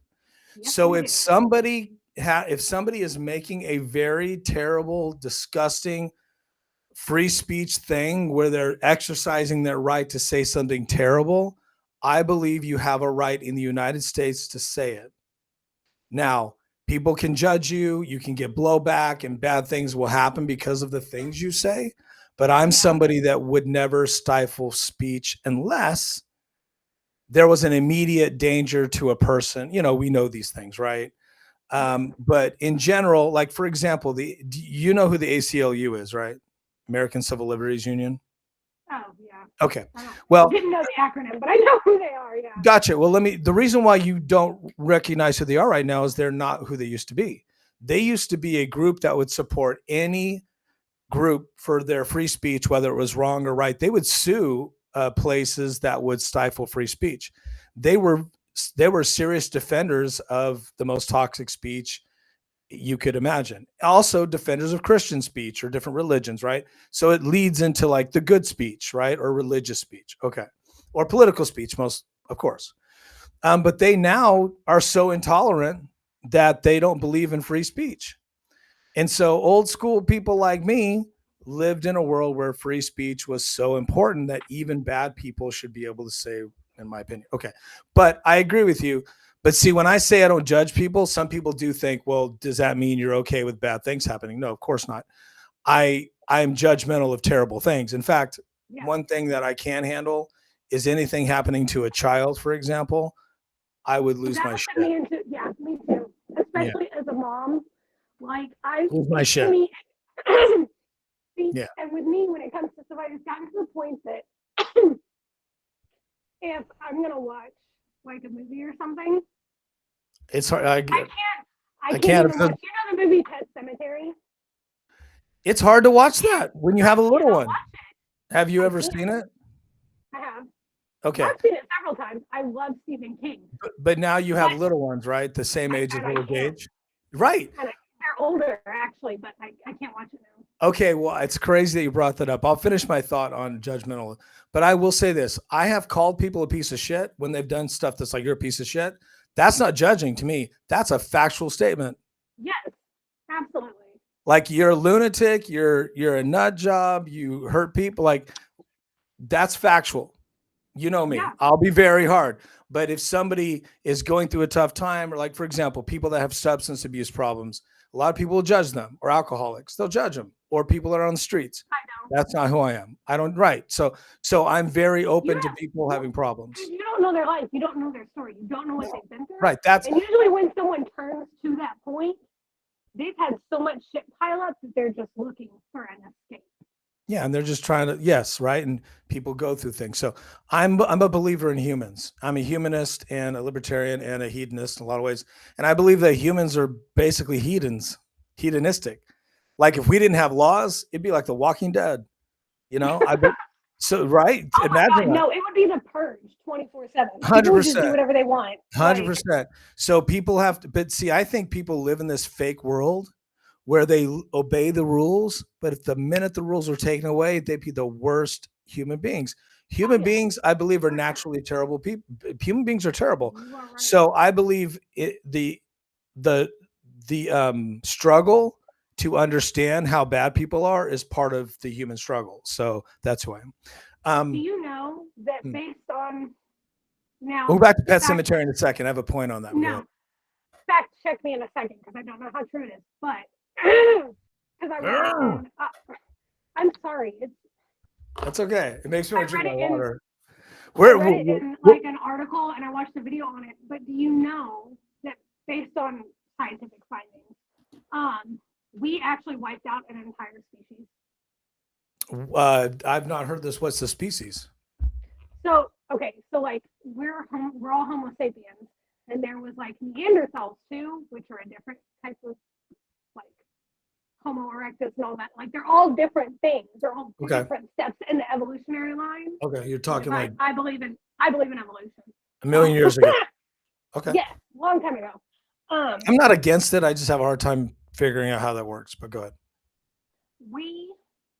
Yes, so if somebody is making a very terrible, disgusting free speech thing where they're exercising their right to say something terrible, I believe you have a right in the United States to say it. Now, people can judge you, you can get blowback, and bad things will happen because of the things you say. But I'm somebody that would never stifle speech unless there was an immediate danger to a person. We know these things, right? But in general, like for example, you know who the ACLU is, right? American Civil Liberties Union. Oh yeah. Okay. Well, I didn't know the acronym, but I know who they are. Yeah. Gotcha. Well, the reason why you don't recognize who they are right now is they're not who they used to be. They used to be a group that would support any group for their free speech, whether it was wrong or right. They would sue places that would stifle free speech. They were serious defenders of the most toxic speech you could imagine. Also defenders of Christian speech or different religions, right? So it leads into like the good speech, right? Or religious speech. Okay. Or political speech, most, of course. But they now are so intolerant that they don't believe in free speech. And so old school people like me lived in a world where free speech was so important that even bad people should be able to say, in my opinion. Okay. But I agree with you. But see, when I say I don't judge people, some people do think, well, does that mean you're okay with bad things happening? No, of course not. I'm judgmental of terrible things. In fact, one thing that I can't handle is anything happening to a child, for example. I would lose my shit. Me too. Especially as a mom. Like lose my shit. And with me, when it comes to somebody, it's gotten to the point that if I'm gonna watch like a movie or something, it's hard. I can't. Even watch, you know the movie Pet Cemetery? It's hard to watch that when you have a little one. Have you ever seen it? I have. Okay. I've seen it several times. I love Stephen King. But now you have little ones, right? The same age as little Gage. Right. They're older, actually, but I can't watch it now. Okay, well, it's crazy that you brought that up. I'll finish my thought on judgmental, but I will say this. I have called people a piece of shit when they've done stuff that's like, you're a piece of shit. That's not judging to me. That's a factual statement. Yes, absolutely. Like, you're a lunatic, you're a nut job, you hurt people. Like, that's factual. You know me. Yeah. I'll be very hard. But if somebody is going through a tough time, or like, for example, people that have substance abuse problems, a lot of people will judge them, or alcoholics, they'll judge them, or people that are on the streets. I know. That's not who I am. I don't, right. So I'm very open to people having problems. You don't know their life. You don't know their story. You don't know what they've been through. Right. And usually when someone turns to that point, they've had so much shit pile up that they're just looking for an escape. Yeah, and they're just trying to, yes, right? And people go through things. So I'm a believer in humans. I'm a humanist and a libertarian and a hedonist in a lot of ways. And I believe that humans are basically hedonistic. Like, if we didn't have laws, it'd be like The Walking Dead. So, right? Oh imagine no, it would be The Purge 24/7. 100%. Just do whatever they want. 100%. So people have to, but see, I think people live in this fake world where they obey the rules, but if the minute the rules are taken away, they'd be the worst human beings. Human beings, I believe, are naturally terrible people. Human beings are terrible. Right. So I believe the struggle to understand how bad people are is part of the human struggle. So that's who I am. Do you know that based on now? We'll go back to Pet Cemetery in a second. I have a point on that. No, fact check me in a second because I don't know how true it is, but. Because I read it I'm sorry. That's okay. It makes me want to drink my water. I read it in like an article and I watched a video on it. But do you know that based on scientific findings, we actually wiped out an entire species? I've not heard this. What's the species? So like we're all Homo sapiens, and there was like Neanderthals too, which are a different type of like Homo erectus and all that. Like, they're all different things. They're all different steps in the evolutionary line. Okay, you're talking like I believe in evolution. A million years ago. Okay. Yeah, long time ago. I'm not against it. I just have a hard time figuring out how that works. But go ahead. We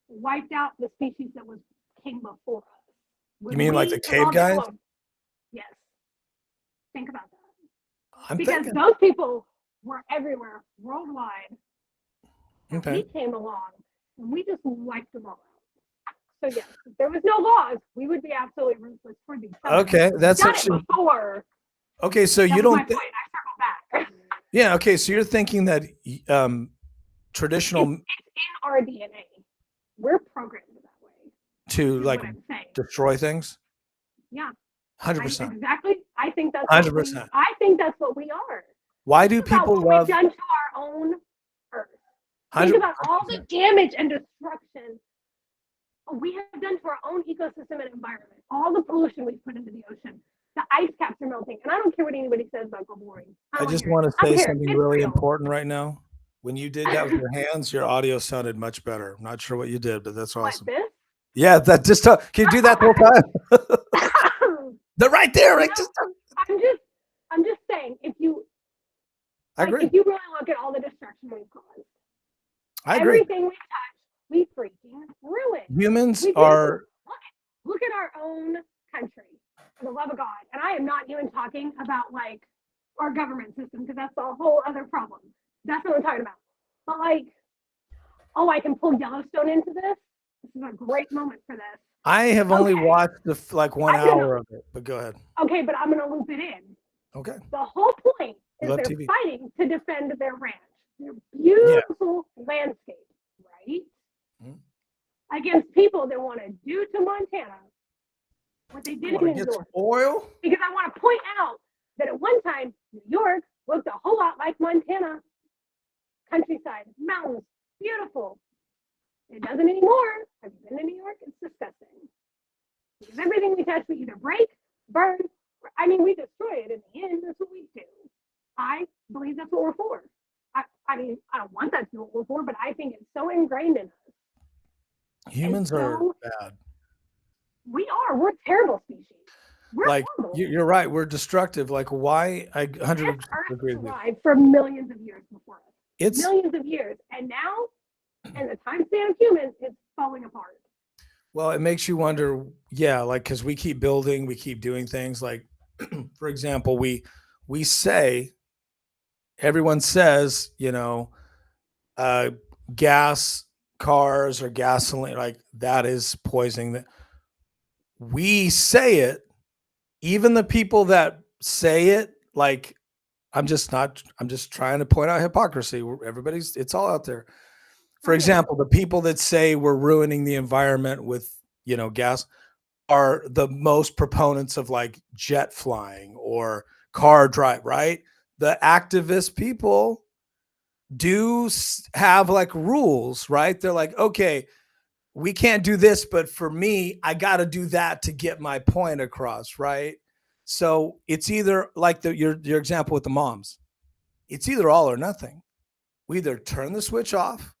wiped out the species that came before us. You mean like the cave guys? Yes. Think about that. I'm because thinking. Those people were everywhere, worldwide. Okay. We came along and we just wiped them all out. So yes, if there was no laws, we would be absolutely ruthless for these. Okay, that's done actually it before. okay. So That you was my don't think? point. I circled back. Yeah. Okay. So you're thinking that traditional It's in our DNA. We're programmed that way. to Is like what I'm saying. destroy things. Yeah. 100%. Exactly. I think that's 100%. I think that's what we are. Why do Think about people what love? we've done to our own earth. Think 100%. about all the damage and destruction we have done to our own ecosystem and environment. All the pollution we've put into the ocean. The ice caps are melting. And I don't care what anybody says about global warming. I just want to say something really important right now. When you did that with your hands, your audio sounded much better. I'm not sure what you did, but that's awesome. Like this? Yeah, that just can you do that the whole time? They're right there. Right? I'm just saying, if you I agree. If you really look at all the destruction we've caused, I agree. Everything we touch, we freaking ruin. Humans are look at our own country, for the love of God. And I am not even talking about like our government system, because that's a whole other problem. That's what I'm talking about. But like, oh, I can pull Yellowstone into this. This is a great moment for this. I have only watched like 1 hour of it, but go ahead. Okay, but I'm going to loop it in. Okay. The whole point is they're TV. Fighting to defend their ranch, their beautiful landscape, right? Mm-hmm. Against people that want to do to Montana what they did in New York. Oil? Because I want to point out that at one time, New York looked a whole lot like Montana. Countryside, mountains, beautiful. It doesn't anymore. Have you been to New York? It's disgusting. Because everything we touch, we either break, burn, I mean, we destroy it in the end. That's what we do. I believe that's what we're for. I mean, I don't want that to be what we're for, but I think it's so ingrained in us. Humans are bad. We are. We're a terrible species. We're like you're right. We're destructive. Like why? I 100% agree with you. For millions of years before us. It's millions of years, and now, in the time span of humans, it's falling apart. Well, it makes you wonder. Yeah, like because we keep building, we keep doing things. Like, for example, we say, everyone says, you know, gas cars or gasoline, like that is poisoning. That we say it. Even the people that say it, like, I'm just trying to point out hypocrisy. It's all out there. For example, the people that say we're ruining the environment with, you know, gas are the most proponents of like jet flying or car drive, right? The activist people do have like rules, right? They're like, okay, we can't do this, but for me, I got to do that to get my point across, right? So it's either like your example with the moms. It's either all or nothing. We either turn the switch off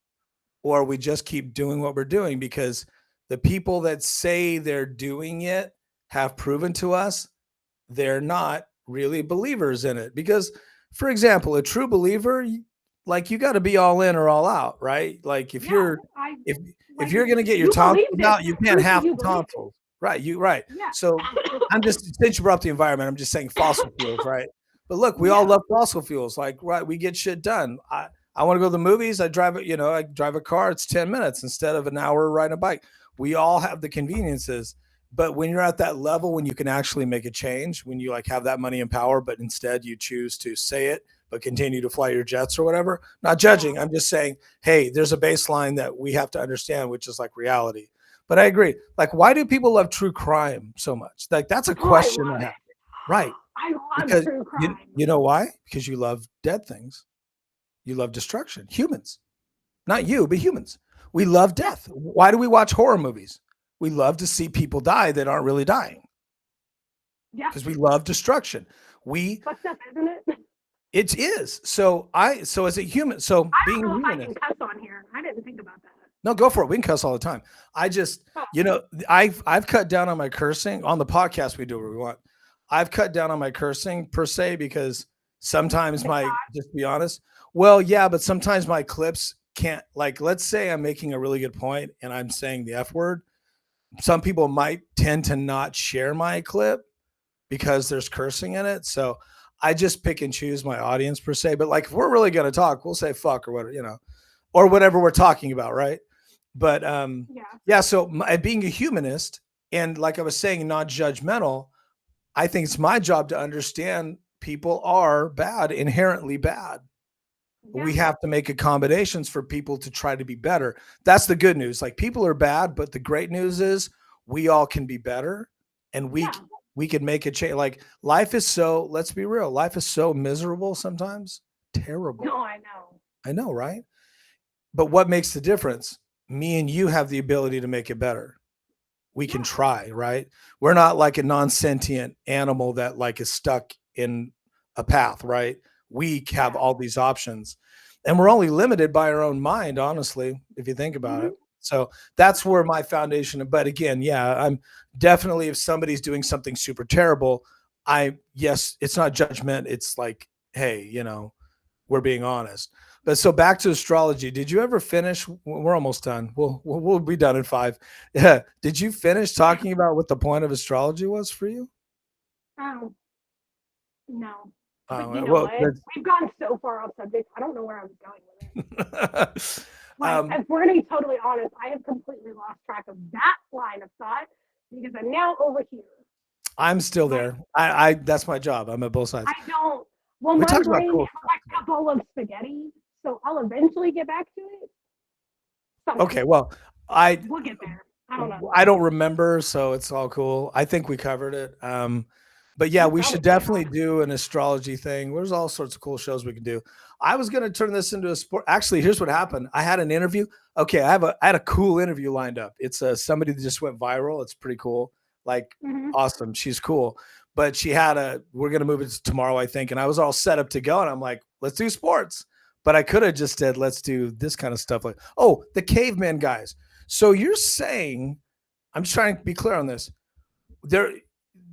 or we just keep doing what we're doing, because the people that say they're doing it have proven to us they're not really believers in it. Because, for example, a true believer, like you got to be all in or all out, right? Like if you're going to get your tonsils out, you can't have the tonsils. Right. Right. Yeah. So I'm just, since you brought up the environment, I'm just saying fossil fuels, right? But look, we all love fossil fuels. Like, right, we get shit done. I want to go to the movies. I drive a car. It's 10 minutes instead of an hour riding a bike. We all have the conveniences. But when you're at that level, when you can actually make a change, when you like have that money and power, but instead you choose to say it, but continue to fly your jets or whatever, not judging. I'm just saying, hey, there's a baseline that we have to understand, which is like reality. But I agree. Like, why do people love true crime so much? Like, that's a question I have. Right. I love true crime. You know why? Because you love dead things. You love destruction. Humans. Not you, but humans. We love death. Why do we watch horror movies? We love to see people die that aren't really dying. Yeah. Because we love destruction. Fucked up, isn't it? It is. So as a human, being human. I can cuss on here. I didn't think about that. No, go for it. We can cuss all the time. I just, I've cut down on my cursing on the podcast. We do what we want. I've cut down on my cursing per se, because sometimes just be honest. Well, yeah, but sometimes my clips can't, like, let's say I'm making a really good point and I'm saying the F word. Some people might tend to not share my clip because there's cursing in it. So I just pick and choose my audience per se. But like, if we're really going to talk, we'll say fuck or whatever, or whatever we're talking about. Right. But Yeah. yeah, so being a humanist and like I was saying, not judgmental, I think it's my job to understand people are bad, inherently bad. Yeah. We have to make accommodations for people to try to be better. That's the good news. Like people are bad, but the great news is we all can be better, and Yeah. we can make a change. Like life is so, let's be real, life is so miserable sometimes. Terrible. No, I know. I know, right? But what makes the difference? Me and you have the ability to make it better. We can try, right? We're not like a non-sentient animal that like is stuck in a path, right? We have all these options, and we're only limited by our own mind, honestly, if you think about it. So that's where my foundation. But again, yeah, I'm definitely, if somebody's doing something super terrible, yes, it's not judgment. It's like, hey, we're being honest. But so back to astrology. Did you ever finish? We're almost done. We'll be done in 5. Yeah. Did you finish talking about what the point of astrology was for you? Oh, no. But Oh, you know well, what? We've gone so far off subject. I don't know where I was going with it. Like, if we're going to be totally honest, I have completely lost track of that line of thought because I'm now over here. I'm still there. I that's my job. I'm at both sides. I don't. Well, We my talked about brain cool is like a bowl of spaghetti, so I'll eventually get back to it. Someday. Okay, well, we'll get there. I don't know. I don't remember, so it's all cool. I think we covered it. But yeah, we should definitely do an astrology thing. There's all sorts of cool shows we can do. I was going to turn this into a sport. Actually, here's what happened. I had an interview. Okay, I had a cool interview lined up. It's somebody that just went viral. It's pretty cool. Like awesome. She's cool. But we're going to move it to tomorrow, I think. And I was all set up to go. And I'm like, let's do sports. But I could have just said, let's do this kind of stuff. Like, oh, the caveman guys. So you're saying, I'm just trying to be clear on this.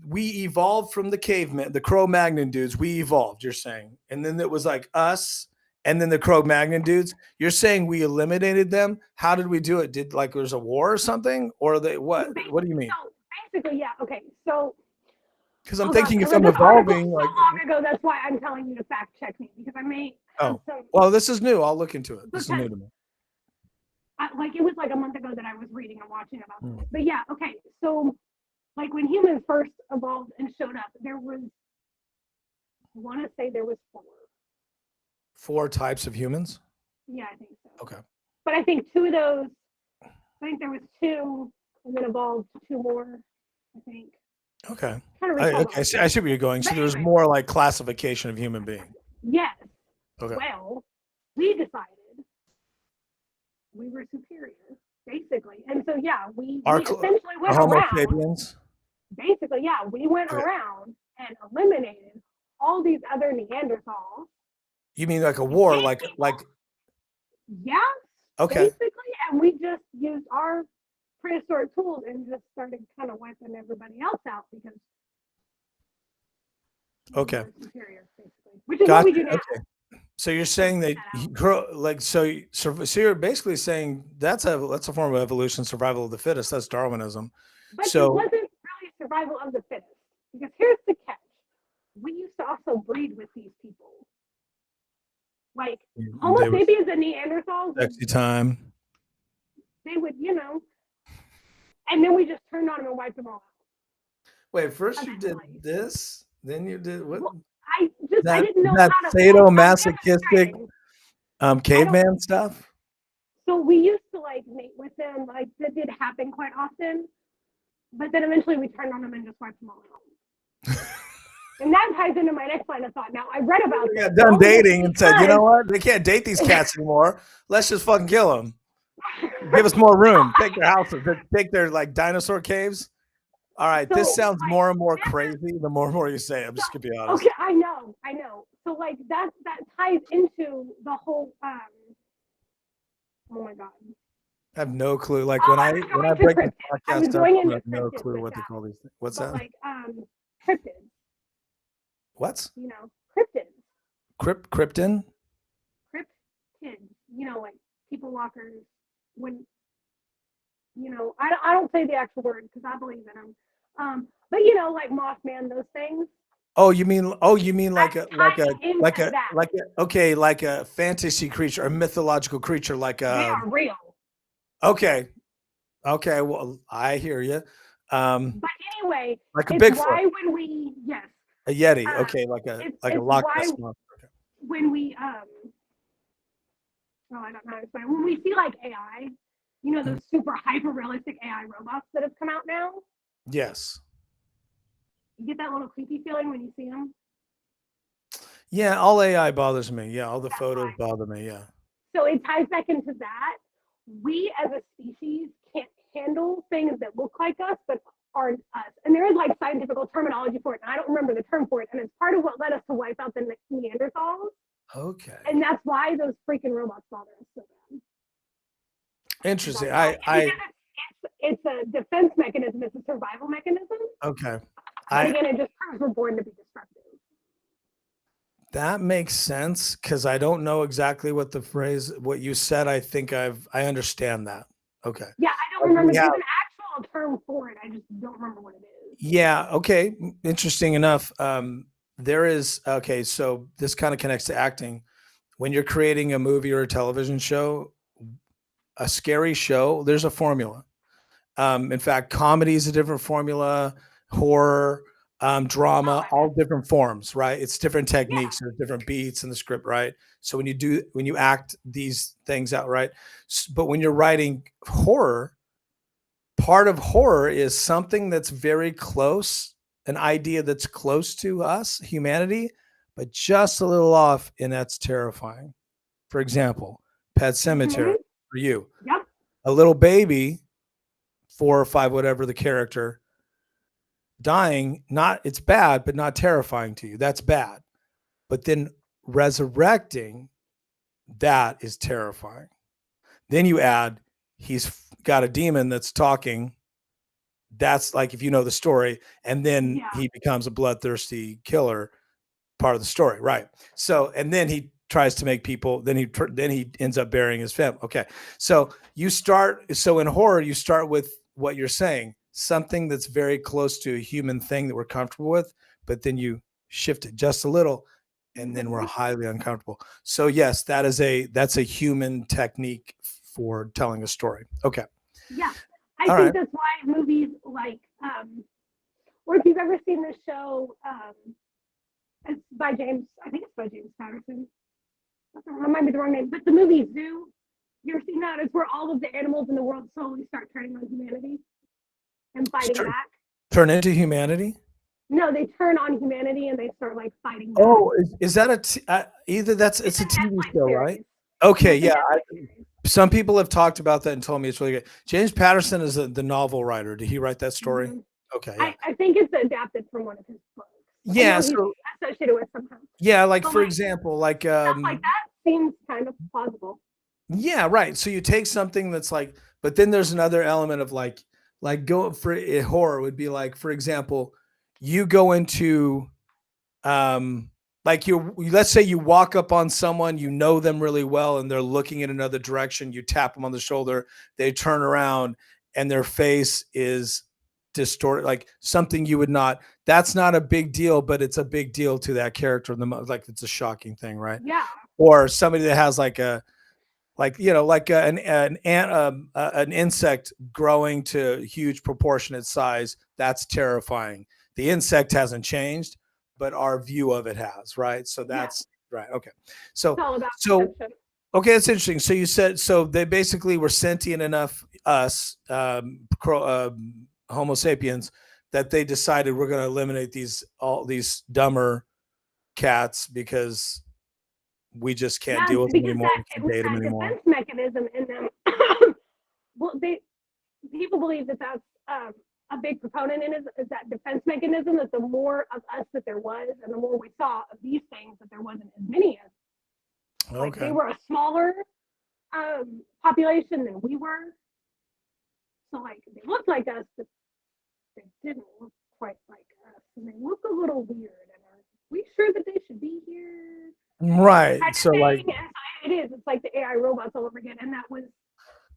We evolved from the cavemen, the Cro-Magnon dudes. We evolved, you're saying. And then it was like us and then the Cro-Magnon dudes. You're saying we eliminated them? How did we do it? Did like there was a war or something? Or what? What do you mean? So basically, yeah. Okay. So because I'm thinking if I'm evolving, like so long ago, that's why I'm telling you to fact check me because I may. Well, this is new. I'll look into it. This is new to me. Like it was like a month ago that I was reading and watching about this. But yeah, okay. So like when humans first evolved and showed up, there was, I want to say there was 4. 4 types of humans? Yeah, I think so. Okay. But I think 2 of those, I think there was 2 and then evolved 2 more, I think. Okay. I see where you're going. So there's more like classification of human being. Yes. Okay. Well, we decided we were superior, basically. And so, yeah, we essentially went Homo around. sapiens? Basically, yeah, we went around and eliminated all these other Neanderthals. You mean like a war, like? Yeah. Okay. Basically, and we just used our prehistoric tools and just started kind of wiping everybody else out because. Okay. We were superior, basically, which is what we do now. Okay. So you're saying that so you're basically saying that's a form of evolution, survival of the fittest. That's Darwinism. But it wasn't really survival of the fittest because here's the catch: we used to also breed with these people, like Homo sapiens and Neanderthals. Sexy time. They would, and then we just turned on them and wiped them all out. Wait, first you did this, then you did what? Well, I didn't know that how to sadomasochistic caveman stuff. So we used to like mate with them, like that did happen quite often, but then eventually we turned on them and just wiped them all out. And that ties into my next line of thought. Now I read about. Got done dating and said, you know what? They can't date these cats anymore. Let's just fucking kill them. Give us more room. Take their houses. Take their like dinosaur caves. All right, this sounds more and more crazy the more and more you say. I'm just gonna be honest. Okay, I know. So like that ties into the whole. Oh my god. I have no clue. Like when I break the podcast up, I have no clue what they call these things. What's that? Like cryptids. What? Cryptids. Krypton? Cryptids. Like people walkers. When. I don't say the actual word because I believe in them. But like Mothman, those things. You mean like a fantasy creature, a mythological creature, like they are real. Okay. Okay. Well, I hear you. But anyway, Like a it's Bigfoot, why when we yes, a Yeti. uh, Okay. Like a it's Loch why Ness monster. Okay. when we well, I don't know how to explain it. When we see like AI, you know Mm, those super hyper realistic AI robots that have come out now. yes. You get that little creepy feeling when you see them. Yeah. All AI bothers me. Yeah. All the That's photos why. bother me. Yeah. So it ties back into that. We as a species can't handle things that look like us but aren't us. And there is like scientific terminology for it. And I don't remember the term for it. And it's part of what led us to wipe out the Neanderthals. Okay. And that's why those freaking robots bother us so bad. Interesting. That's why. And I, because it's a defense mechanism, it's a survival mechanism. okay. But I, again, it just proves we're born to be destructive. that makes sense because I don't know exactly what what you said. I think I understand that. Okay. Yeah, I don't Like remember. we have, There's an actual term for it. I just don't remember what it is. yeah. Okay. Interesting enough. There is, okay. So this kind of connects to acting. When you're creating a movie or a television show, a scary show, there's a formula. In fact, comedy is a different formula, horror, Oh, drama, I all bet. different forms, right? It's different Yeah. techniques, there's different beats in the script, right? So when you act these things out, right? But when you're writing horror, part of horror is something that's very close, an idea that's close to us, humanity, but just a little off, and that's terrifying. For example, Pet Cemetery Mm-hmm. for you, Yep. a little baby, 4 or 5, whatever the character, dying, not it's bad, but not terrifying to you. That's bad. But then resurrecting, that is terrifying. Then you add he's got a demon that's talking. That's like if you know the story, and then Yeah. he becomes a bloodthirsty killer, part of the story, right? So, and then he tries to make people. Then he ends up burying his family. Okay, so you start. So in horror, you start with what you're saying, something that's very close to a human thing that we're comfortable with, but then you shift it just a little, and then we're Mm-hmm. highly uncomfortable. So yes, that's a human technique for telling a story. Okay, Yeah. I all think right. that's why movies like, or if you've ever seen the show, it's by James, I think it's by James Patterson. I might be the wrong name, but the movie Zoo, you ever seen that? It's where all of the animals in the world slowly start turning on humanity and fighting Turn, back. turn into humanity. No, they turn on humanity and they start like fighting back. Oh, is that either that's It's it's a a TV Netflix show, right? series. Yeah, Okay, it's a yeah. Netflix series. Some people have talked about that and told me it's really good. James Patterson is the novel writer. Did he write that story? Mm-hmm. Okay, yeah, I think it's adapted from one of his books. I yeah. know he's So associated with somehow. yeah, like But for like example, stuff like that seems kind of plausible. yeah, right. So you take something that's like, but then there's another element of like go for horror would be like, for example, you go into like you let's say you walk up on someone, you know them really well, and they're looking in another direction, you tap them on the shoulder, they turn around and their face is distorted, like something you would not, that's not a big deal, but it's a big deal to that character in the like it's a shocking thing, right? Yeah. Or somebody that has like a like like an insect growing to huge proportionate size, that's terrifying. The insect hasn't changed, but our view of it has, right? So Yeah. that's right. Okay, It's so all about so perception. okay, that's interesting. So you said so they basically were sentient enough, us homo sapiens, that they decided we're going to eliminate all these dumber cats because we just can't Yeah, deal with them because anymore, we can't date them that anymore. defense mechanism in them. Well, they people believe that that's a big proponent in is that defense mechanism. That the more of us that there was, and the more we saw of these things, that there wasn't as many as. Like Okay. they were a smaller population than we were, so like they looked like us, but they didn't look quite like us, and they look a little weird. And are we sure that they should be here? Right. Kind So of like thing. And so it is. It's like the AI robots all over again, and that was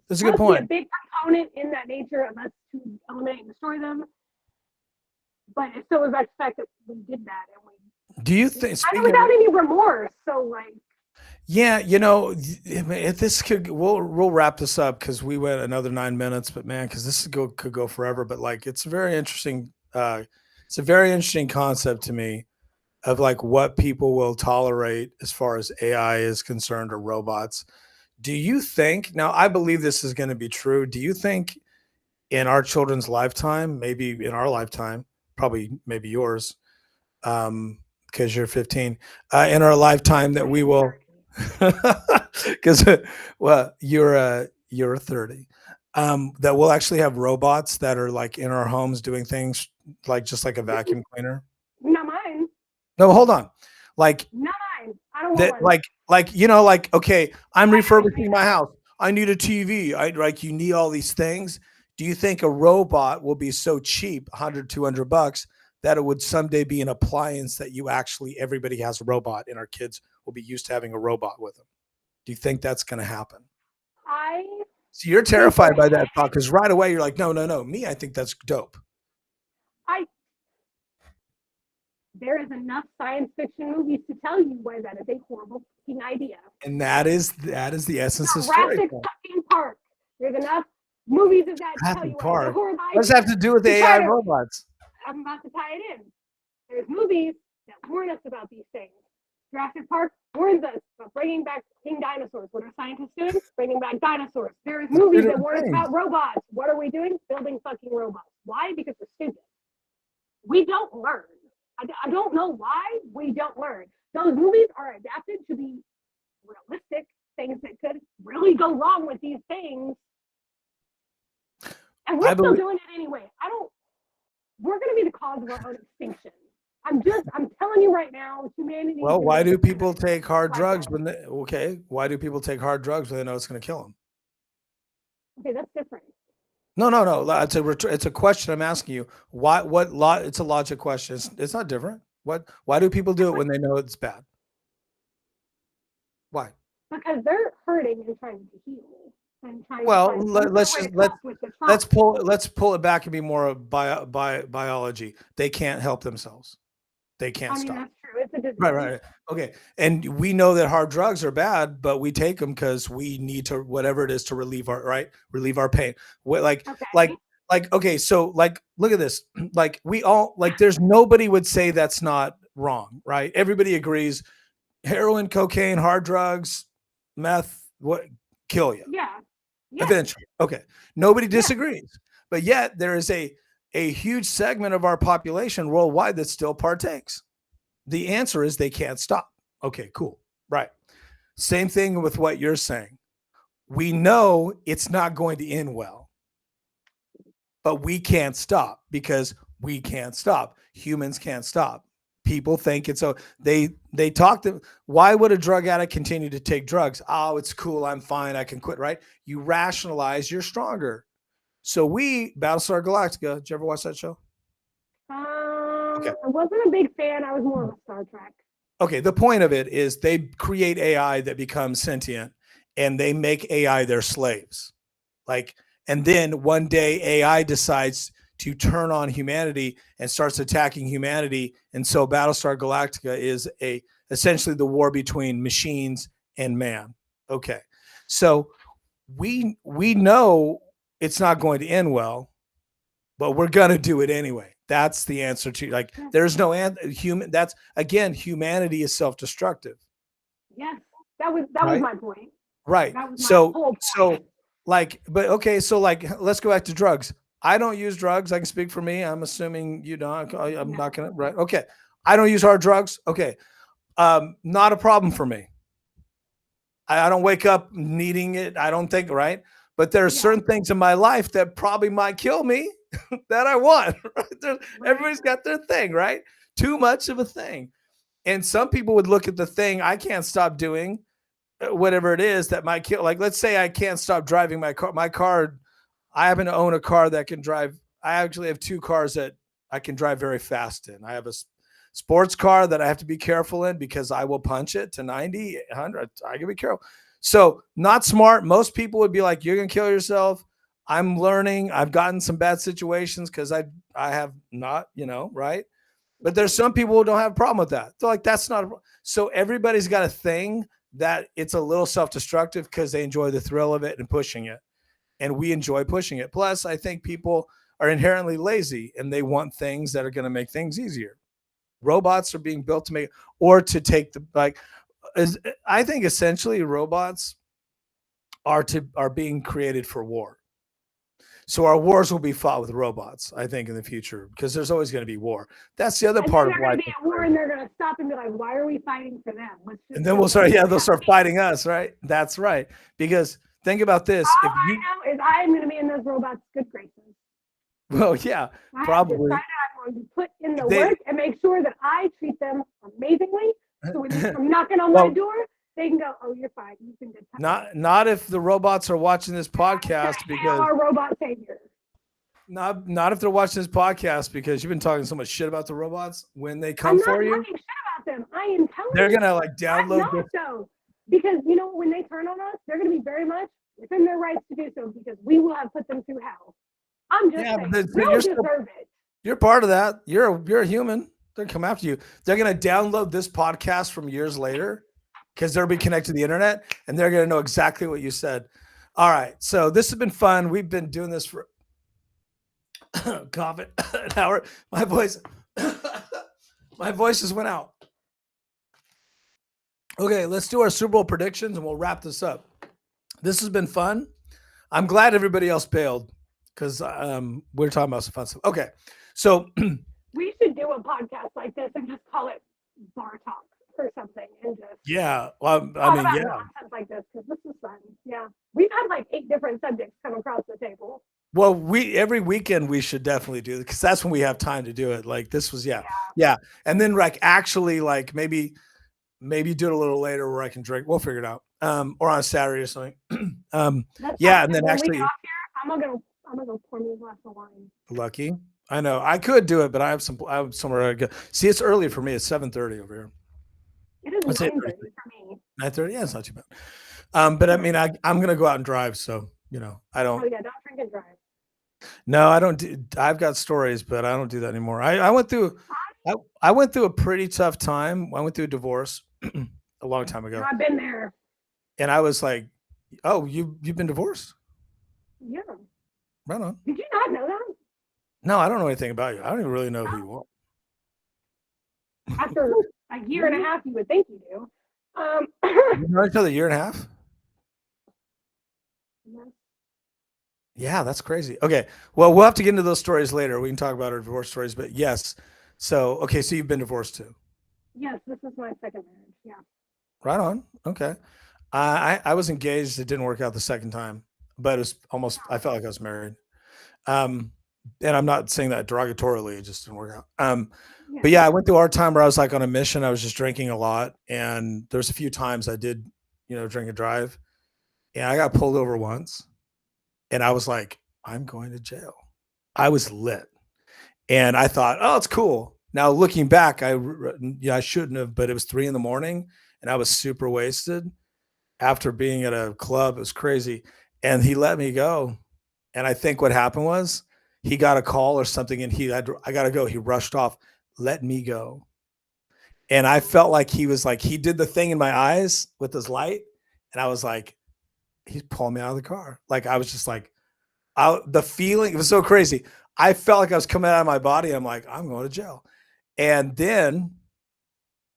that's a good supposed to be a point. big component in that nature of us to eliminate and destroy them. But it still was the fact that we did that and we Do you did think it kind of speaking of without any remorse. So like Yeah, if this could, we'll wrap this up because we went another 9 minutes, but man, because this could go forever. But like, it's a very interesting. It's a very interesting concept to me of like what people will tolerate as far as AI is concerned or robots. Do you think now? I believe this is going to be true. Do you think in our children's lifetime, maybe in our lifetime, probably maybe yours, because you're 15, in our lifetime that we will, because well, you're 30, that we'll actually have robots that are like in our homes doing things like just like a vacuum cleaner. Not mine. No, hold on, like Not mine. I don't want that, one. like okay, I'm Why refurbishing my not? house. I need a TV. I like you need all these things. Do you think a robot will be so cheap, 100, $200, that it would someday be an appliance that you actually everybody has a robot and our kids will be used to having a robot with them? Do you think that's going to happen? I So you're think terrified we're by that thought headed. because right away you're like, no, no, no. Me, I think that's dope. I There is enough science fiction movies to tell you why that is a horrible fucking idea. And that is the essence of story. Jurassic fucking Park. There's enough movies of that to tell Jurassic you why it's a Park. horrible What does that idea. have to do with the To try AI to, robots? I'm about to tie it in. There's movies that warn us about these things. Jurassic Park warns us about bringing back king dinosaurs. What are scientists doing? Bringing back dinosaurs. There's movies that warn us about robots. What are we doing? Building fucking robots. Why? Because we're stupid. We don't learn. I don't know why we don't learn. Those movies are adapted to be realistic things that could really go wrong with these things. And we're still doing it anyway. We're going to be the cause of our own extinction. I'm telling you right now, humanity. Well, why do people take hard drugs when why do people take hard drugs when they know it's going to kill them? Okay, that's different. No. It's a question I'm asking you. Why? It's a logic question. It's not different. Why do people do it when they know it's bad? Why? Because they're hurting and trying to heal. Well, let's pull it back and be more biology. They can't help themselves. They can't stop. That's true. It's a disease. Right. Okay. And we know that hard drugs are bad, but we take them because we need to, whatever it is, to relieve our pain. Okay. So like, look at this. Like we all, like, there's nobody would say that's not wrong, right? Everybody agrees. Heroin, cocaine, hard drugs, meth, what kill you? Yeah. Eventually. Okay. Nobody disagrees. But yet there is a huge segment of our population worldwide that still partakes. The answer is they can't stop. Okay, cool. Right. Same thing with what you're saying. We know it's not going to end well, but we can't stop because we can't stop. Humans can't stop. People think it's so they talk to, why would a drug addict continue to take drugs? Oh, it's cool. I'm fine. I can quit. Right. You rationalize you're stronger. So Battlestar Galactica. Did you ever watch that show? Okay. I wasn't a big fan. I was more of a Star Trek. Okay. The point of it is they create AI that becomes sentient and they make AI their slaves. And then one day AI decides to turn on humanity and starts attacking humanity. And so Battlestar Galactica is essentially the war between machines and man. Okay. So we know it's not going to end well, but we're going to do it anyway. That's the answer to, there's no human. That's, again, humanity is self-destructive. Yes. That was my point. Right. So let's go back to drugs. I don't use drugs. I can speak for me. I'm assuming you don't. I'm not going to, right. Okay. I don't use hard drugs. Okay. Not a problem for me. I don't wake up needing it. I don't think, right. But there are certain things in my life that probably might kill me that I want. Right? Everybody's got their thing, right? Too much of a thing. And some people would look at the thing I can't stop doing, whatever it is that might kill. Like, let's say I can't stop driving my car. I happen to own a car that can drive. I actually have two cars that I can drive very fast in. I have a sports car that I have to be careful in because I will punch it to 90, 100. I can be careful. So not smart. Most people would be like, you're going to kill yourself. I'm learning. I've gotten some bad situations because I have not, right? But there's some people who don't have a problem with that. They're like, that's not. So everybody's got a thing that it's a little self-destructive because they enjoy the thrill of it and pushing it. And we enjoy pushing it. Plus, I think people are inherently lazy and they want things that are going to make things easier. Robots are being built to make or to take the like I think essentially robots are being created for war. So our wars will be fought with robots, I think, in the future, because there's always going to be war. That's the other And part then of they're why. going to be at war, and they're going to stop and be like, "Why are we fighting for them? Let's just And then go we'll start, yeah, fight they'll for start peace." fighting us, right? That's right. Because think about this. All If I you, know is I am going to be in those robots' good graces. well, yeah, I have probably. decided I'm going to put in the They, work and make sure that I treat them amazingly. So when they come knocking on my well, door, they can go, "Oh, you're fine. You can just not if the robots are watching this podcast they are because our robot saviors." not if they're watching this podcast because you've been talking so much shit about the robots. When they I'm come not for talking you, shit about them. I am telling they're you, gonna like I'm download not this. though, because when they turn on us, they're going to be very much within their rights to do so because we will have put them through hell. I'm just Yeah, saying, but we'll you're still deserve it. you're part of that. You're a human. They're gonna come after you. They're gonna download this podcast from years later because they'll be connected to the internet and they're gonna know exactly what you said. All right. So this has been fun. We've been doing this for coughing an hour. My voice my voice just went out. Okay, let's do our Super Bowl predictions and we'll wrap this up. This has been fun. I'm glad everybody else bailed because we're talking about some fun stuff. Okay. So We should do a podcast like this and just call it Bar Talk or something and just yeah, well, I talk mean, about yeah. nonsense like this because this is fun. Yeah. We've had like 8 different subjects come across the table. Well, we every weekend we should definitely do it because that's when we have time to do it. Like this was, Yeah. yeah, and then like actually like maybe do it a little later where I can drink. We'll figure it out, or on a Saturday or something. Yeah, and then when we actually get off here, I'm gonna go pour me a glass of wine. lucky. I know I could do it, but I have somewhere I go. See, it's early for me. It's 7:30 over here. It is Let's 9:30 say for me. 9:30. Yeah, it's not too bad. But I mean, I'm gonna go out and drive, so I don't. Oh yeah, don't drink and drive. No, I don't do. I've got stories, but I don't do that anymore. I went through. I went through a pretty tough time. I went through a divorce a long time ago, I've been there. and I was like, "Oh, you've been divorced? Yeah. Right on." Did you not know that? No, I don't know anything about you. I don't even really know who you are. After a year and a half, you would think you do. We know each other a year and a half. Yeah, that's crazy. Okay, well, we'll have to get into those stories later. We can talk about our divorce stories, but yes. So, okay, so you've been divorced too. Yes, this is my second marriage. Yeah. Right on. Okay. I was engaged. It didn't work out the second time, but it was almost. I felt like I was married. And I'm not saying that derogatorily. It just didn't work out. But yeah, I went through a hard time where I was like on a mission. I was just drinking a lot, and there's a few times I did, drink and drive, and I got pulled over once, and I was like, I'm going to jail. I was lit, and I thought, oh, it's cool. Now looking back, I shouldn't have, but it was 3 a.m, and I was super wasted after being at a club. It was crazy, and he let me go. And I think what happened was he got a call or something, and I got to go. He rushed off, let me go. And I felt like he did the thing in my eyes with his light. And I was like, he's pulling me out of the car. Like, I was just like, the feeling, it was so crazy. I felt like I was coming out of my body. I'm like, I'm going to jail. And then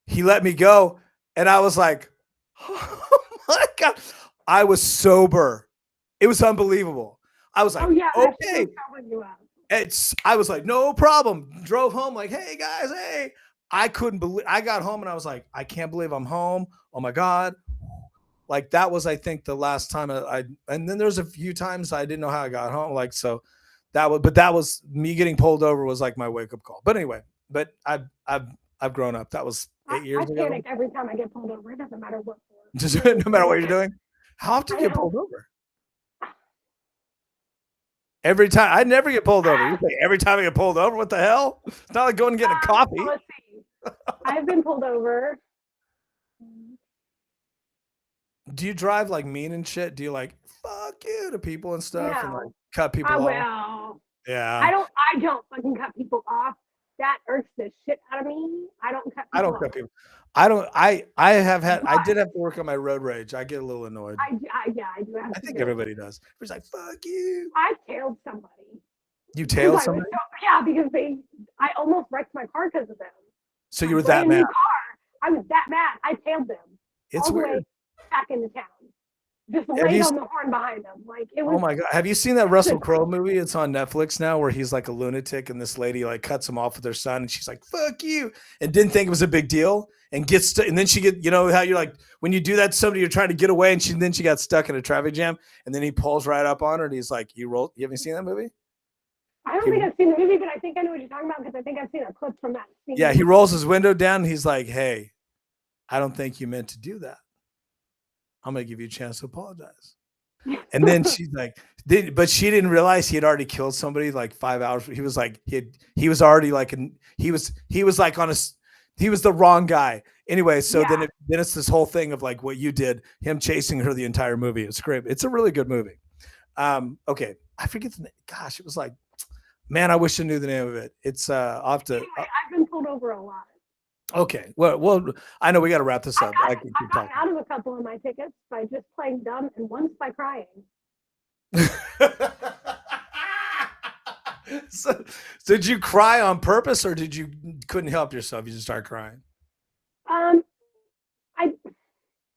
he let me go. And I was like, oh my God, I was sober. It was unbelievable. I was like, okay. I was like, no problem. Drove home like, hey guys, hey. I couldn't believe. I got home and I was like, I can't believe I'm home. Oh my God. Like that was, I think, the last time and then there's a few times I didn't know how I got home. Like, so that was me getting pulled over was like my wake up call. But anyway, I've grown up. That was 8 years ago. I panic every time I get pulled over. It doesn't matter what. Just no matter what you're doing. How often do you get pulled over? Every time. I never get pulled over. You say every time I get pulled over? What the hell? It's not like going and getting a coffee. Let's see. I've been pulled over. Do you drive like mean and shit? Do you like fuck you to people and stuff and like No. cut people off? Well, Yeah. I don't fucking cut people off. that irks the shit out of me. I don't cut people I don't off. cut people. I don't. I have had. I did have to work on my road rage. I get a little annoyed. I do have I to think do it. everybody does. It's like fuck you. I tailed somebody. You tailed Because I was somebody. yeah, because I almost wrecked my car because of them. So A you were that brand new mad. car. I was that mad. I tailed them It's all the way weird. back into town. Just Have laid you on the horn behind them. Like it was. Oh my god! Have you seen that Russell Crowe movie? It's on Netflix now, where he's like a lunatic, and this lady like cuts him off with her son, and she's like "fuck you," and didn't think it was a big deal, and gets to, and then she get, you know how you're like when you do that to somebody, you're trying to get away, and then she got stuck in a traffic jam, and then he pulls right up on her, and he's like, "You roll? You haven't seen that movie?" I don't think I've seen the movie, but I think I know what you're talking about because I think I've seen a clip from that scene. Yeah, he rolls his window down, and he's like, "Hey, I don't think you meant to do that. I'm gonna give you a chance to apologize." And then she's like, but she didn't realize he had already killed somebody like 5 hours. He was like, he was already like, he was like on he was the wrong guy. Anyway, so Yeah. then it's this whole thing of like what you did, him chasing her the entire movie. It's great. It's a really good movie. Okay. I forget the name. Gosh, it was like, man, I wish I knew the name of it. It's off to. Anyway, I've been pulled over a lot. Okay. Well, I know we got to wrap this up. I've gotten out of a couple of my tickets by just playing dumb and once by crying. So did you cry on purpose, or did you couldn't help yourself? You just start crying.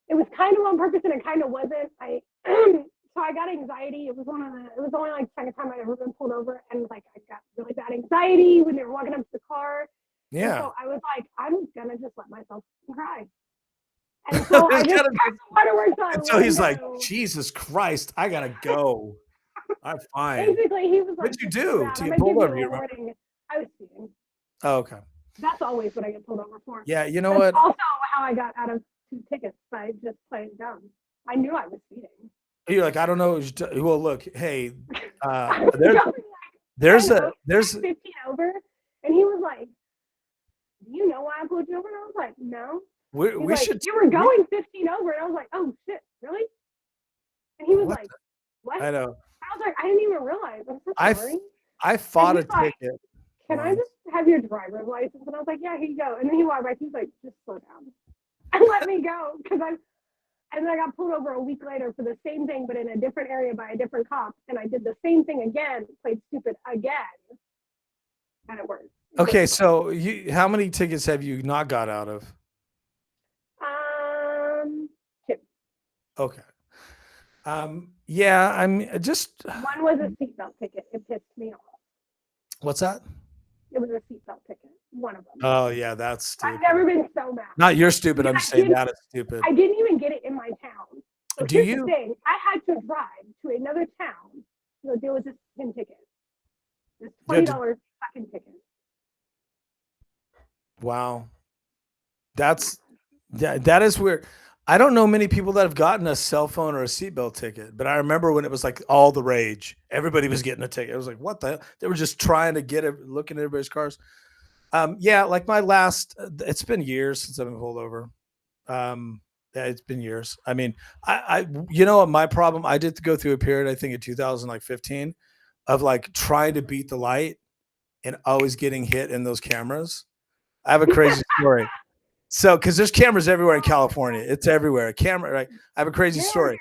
It was kind of on purpose and it kind of wasn't. So I got anxiety. It was only like the second time I'd ever been pulled over, and like I got really bad anxiety when they were walking up to the car. Yeah. And so I was like, I'm gonna just let myself cry. And so I just waterworks on. And so he's like, Jesus Christ, I gotta go. I'm fine. Basically, he was like, what'd you do to get pulled over? You remember? I was speeding. Oh, okay. That's always what I get pulled over for. Yeah, you know That's what? Also, how I got out of 2 tickets by just playing dumb. I knew I was speeding. You're like, I don't know. Well, look, hey, there's 15 over, and he was like, "Do you know why I pulled you over?" And I was like, "No." We should. You were going 15 over, and I was like, "Oh shit, really?" And he was like, "What?" I know. I was like, "I didn't even realize." I'm so sorry. I fought a like, ticket. Can I just have your driver's license? And I was like, "Yeah, here you go." And then he walked by. He was like, "Just slow down," and let me go because And then I got pulled over a week later for the same thing, but in a different area by a different cop. And I did the same thing again, played stupid again, and it worked. Okay, so how many tickets have you not got out of? 2. Okay. Yeah, I'm just. One was a seatbelt ticket. It pissed me off. What's that? It was a seatbelt ticket. One of them. Oh yeah, that's stupid. I've never been so mad. Not you're stupid. I'm just saying that is stupid. I didn't even get it in my town. So Do here's you? The thing. I had to drive to another town to deal with this pin ticket. This $20 fucking ticket. Wow. That is weird. I don't know many people that have gotten a cell phone or a seatbelt ticket, but I remember when it was like all the rage. Everybody was getting a ticket. It was like, what the hell? They were just trying to get it, looking at everybody's cars. Yeah, like my last, it's been years since I've been pulled over. Yeah, it's been years. I mean, you know what my problem, I did go through a period, I think in 2015 of like trying to beat the light and always getting hit in those cameras. I have a crazy story. So, because there's cameras everywhere in California, it's everywhere. A camera, right? I have a crazy story.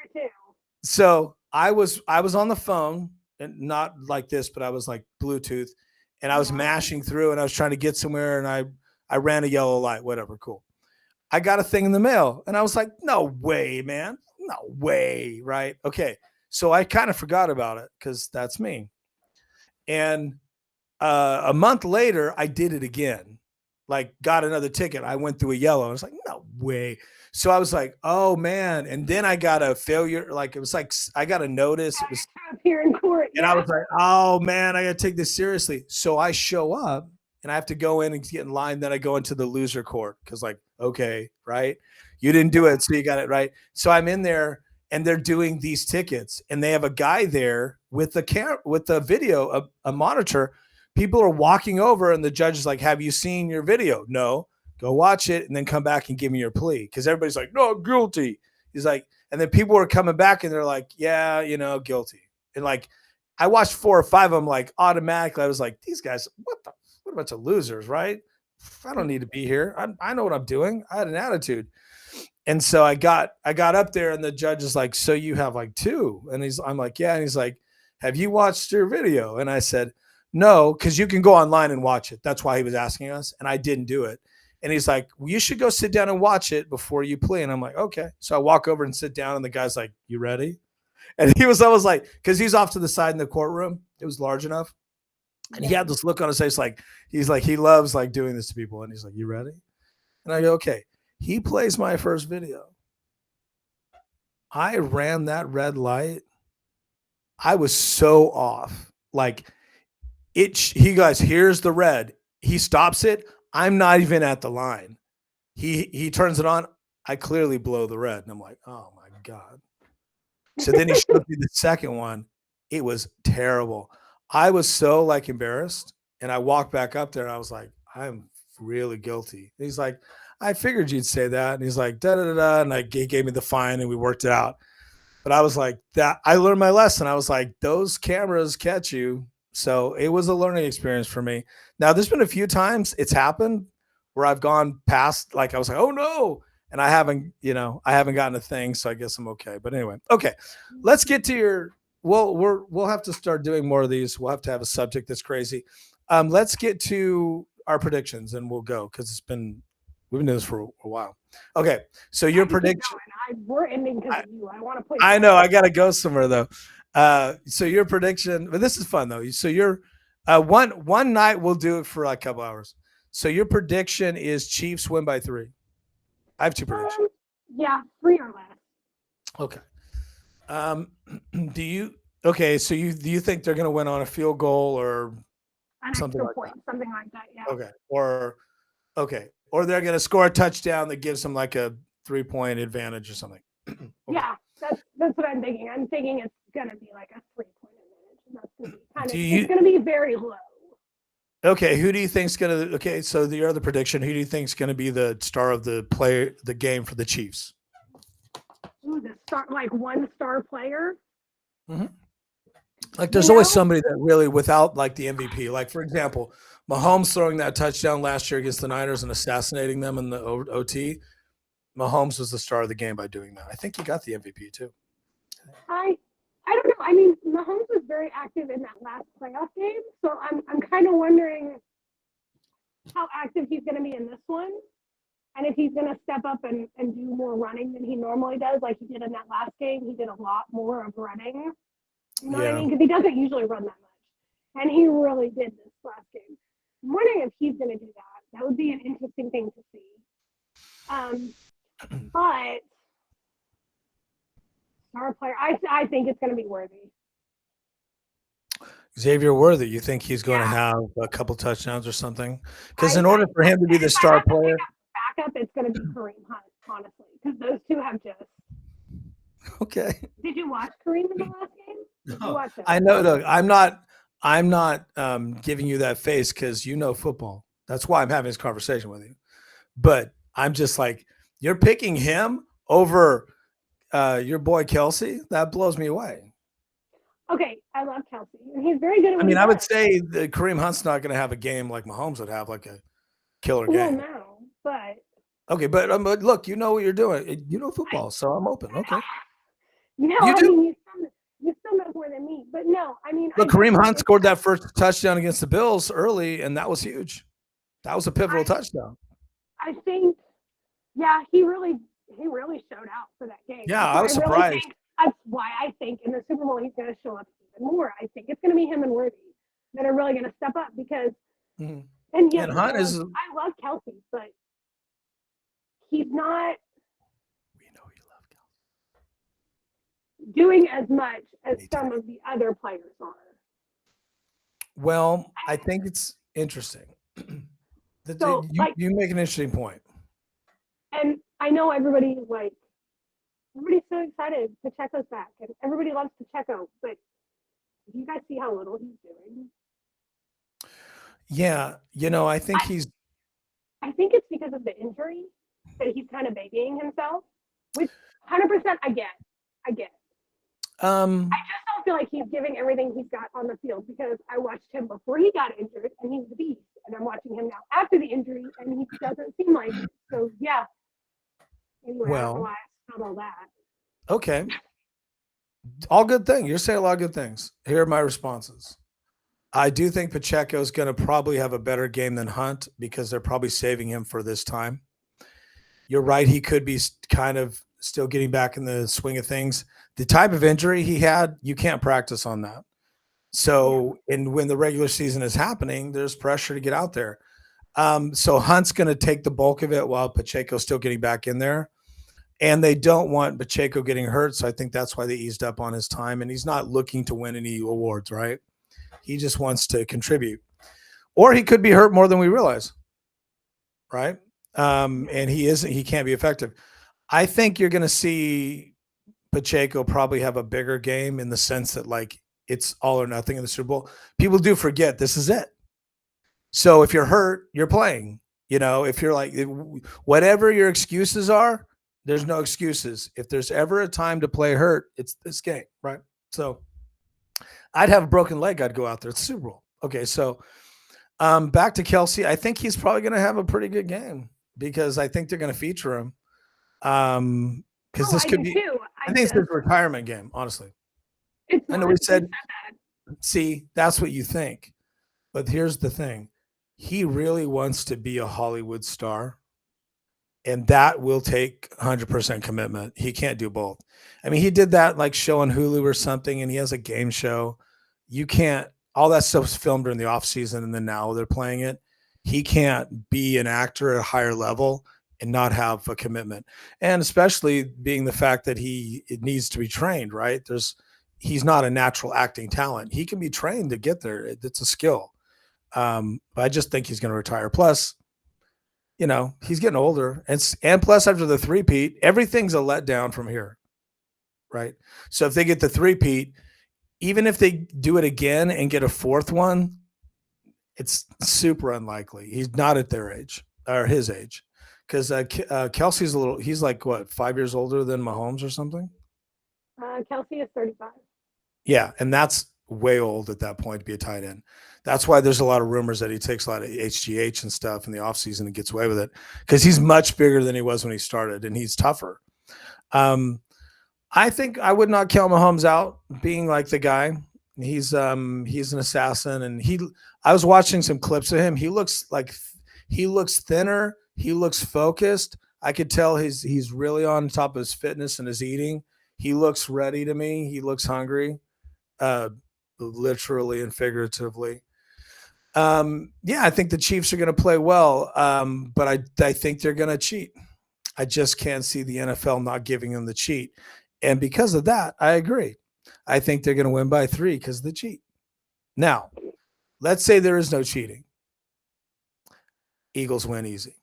So I was on the phone, and not like this, but I was like Bluetooth, and I was mashing through, and I was trying to get somewhere, and I ran a yellow light, whatever, cool. I got a thing in the mail, and I was like, no way, man, no way, right? Okay, so I kind of forgot about it because that's me. And a month later, I did it again. Like got another ticket. I went through a yellow. I was like, no way. So I was like, oh man. And then I got a failure. Like it was like, I got a notice. It was here in court. And I was like, oh man, I got to take this seriously. So I show up and I have to go in and get in line. Then I go into the loser court. Cause like, okay, right. You didn't do it. So you got it right. So I'm in there and they're doing these tickets and they have a guy there with the video, a monitor. People are walking over and the judge is like, have you seen your video? No, go watch it and then come back and give me your plea. Cause everybody's like, no, guilty. He's like, and then people were coming back and they're like, yeah, guilty. And like, I watched 4 or 5 of them like automatically. I was like, these guys, what a bunch of losers, right? I don't need to be here. I know what I'm doing. I had an attitude. And so I got up there and the judge is like, so you have like two. And I'm like, yeah. And he's like, have you watched your video? And I said, no, because you can go online and watch it. That's why he was asking us. And I didn't do it. And he's like, well, you should go sit down and watch it before you play. And I'm like, okay. So I walk over and sit down and the guy's like, you ready? And he was almost like, because he's off to the side in the courtroom. It was large enough. And he had this look on his face like, he's like, he loves like doing this to people. And he's like, you ready? And I go, okay. He plays my first video. I ran that red light. I was so off. Like he goes, here's the red. He stops it. I'm not even at the line. He turns it on. I clearly blow the red. And I'm like, oh my God. So then he showed me the second one. It was terrible. I was so like embarrassed. And I walked back up there and I was like, I'm really guilty. And he's like, I figured you'd say that. And he's like, da da da da. And he gave me the fine and we worked it out. But I was like, that I learned my lesson. I was like, those cameras catch you. So it was a learning experience for me. Now, there's been a few times it's happened where I've gone past, like I was like, oh no. And I haven't gotten a thing. So I guess I'm okay. But anyway, okay. Let's get to your, we'll have to start doing more of these. We'll have to have a subject that's crazy. Let's get to our predictions and we'll go because we've been doing this for a while. Okay. So your prediction. We're ending because of you. I want to play. I know. I got to go somewhere though. So your prediction, but this is fun though. So your one night we'll do it for like a couple hours. So your prediction is Chiefs win by 3. I have 2 predictions. Yeah, 3 or less. Okay. So do you think they're going to win on a field goal or something like that? Something like that, yeah. Okay. Or they're going to score a touchdown that gives them like a 3-point advantage or something. Okay. Yeah, that's what I'm thinking. I'm thinking it's going to be like a 3-point advantage. And that's going to be it's going to be very low. Okay, who do you think's going to? Okay, so the other prediction. Who do you think's going to be the star of the game for the Chiefs? Ooh, one star player. Mm-hmm. Like, there's always somebody that really, without like the MVP. Like, for example, Mahomes throwing that touchdown last year against the Niners and assassinating them in the OT. Mahomes was the star of the game by doing that. I think he got the MVP too. I don't know. I mean, Mahomes was very active in that last playoff game, so I'm kind of wondering how active he's going to be in this one, and if he's going to step up and do more running than he normally does, like he did in that last game. He did a lot more of running. You know what I mean? Because he doesn't usually run that much, and he really did this last game. I'm wondering if he's going to do that. That would be an interesting thing to see. But star player, I think it's going to be Worthy. Xavier Worthy, you think he's going to have a couple touchdowns or something? Because in order for him to be the star player, backup, it's going to be Kareem Hunt, honestly, because those two have just. Okay. Did you watch Kareem in the last game? No, I know. Look, I'm not giving you that face because you know football. That's why I'm having this conversation with you. But I'm just like, you're picking him over your boy Kelsey. That blows me away. Okay, I love Kelsey, and he's very good at what I would say that Kareem Hunt's not going to have a game like Mahomes would have, like a killer game. No, but okay, but look, you know what you're doing. You know football, so I'm open. Okay. No, you do. Mean, you still know more than me, but no, I mean. Look, Kareem Hunt scored that first touchdown against the Bills early, and that was huge. That was a pivotal touchdown. I think, yeah, he really showed out for that game. Yeah, I was surprised. That's why I think in the Super Bowl he's going to show up even more. I think it's going to be him and Worthy that are really going to step up because. Mm-hmm. And yes, Hunt is. I love Kelsey, but he's not. We know you love Kelsey. Doing as much as some of the other players are. Well, I think it's interesting. You make an interesting point. And I know everybody's so excited to Checo's back, and everybody loves Pacheco, but do you guys see how little he's doing? Yeah, I think I think it's because of the injury that he's kind of babying himself, which 100% I get. I just don't feel like he's giving everything he's got on the field because I watched him before he got injured, and he's the beast. and I'm watching him now after the injury, and he doesn't seem like it. So yeah. Anyway, I don't know why I said all that. Okay. All good thing. You're saying a lot of good things. Here are my responses. I do think Pacheco is going to probably have a better game than Hunt because they're probably saving him for this time. You're right. He could be kind of still getting back in the swing of things. The type of injury he had, you can't practice on that. So, and when the regular season is happening, there's pressure to get out there. So Hunt's going to take the bulk of it while Pacheco's still getting back in there. And they don't want Pacheco getting hurt. So I think that's why they eased up on his time. And he's not looking to win any awards, right? He just wants to contribute. Or he could be hurt more than we realize, right? And he can't be effective. I think you're going to see Pacheco probably have a bigger game in the sense that like it's all or nothing in the Super Bowl. People do forget this is it. So if you're hurt, you're playing. You know, if you're like whatever your excuses are, there's no excuses. If there's ever a time to play hurt, it's this game, right? So I'd have a broken leg. I'd go out there. It's Super Bowl. Okay, so back to Kelsey. I think he's probably going to have a pretty good game because I think they're going to feature him. Because this could be. Too. I think it's his retirement game. Honestly, I know we said. See, that's what you think, but here's the thing: he really wants to be a Hollywood star. And that will take 100% commitment. He can't do both. I mean, he did that like show on Hulu or something, and he has a game show. You can't, all that stuff's filmed during the off season, and then now they're playing it. He can't be an actor at a higher level and not have a commitment. And especially being the fact that it needs to be trained, right? He's not a natural acting talent. He can be trained to get there. It's a skill. But I just think he's going to retire. Plus, you know, he's getting older. And plus, after the three-peat, everything's a letdown from here, right? So if they get the three-peat, even if they do it again and get a fourth one, it's super unlikely. He's not at their age or his age. Because Kelsey's he's like, what, 5 years older than Mahomes or something? Kelsey is 35. Yeah, and that's way old at that point to be a tight end. That's why there's a lot of rumors that he takes a lot of HGH and stuff in the offseason and gets away with it because he's much bigger than he was when he started and he's tougher. I think I would not count Mahomes out being like the guy. He's an assassin, and I was watching some clips of him. He looks thinner. He looks focused. I could tell he's really on top of his fitness and his eating. He looks ready to me. He looks hungry, literally and figuratively. I think the Chiefs are going to play well, but I think they're going to cheat. I just can't see the NFL not giving them the cheat. And because of that, I agree. I think they're going to win by 3 because of the cheat. Now, let's say there is no cheating. Eagles win easy.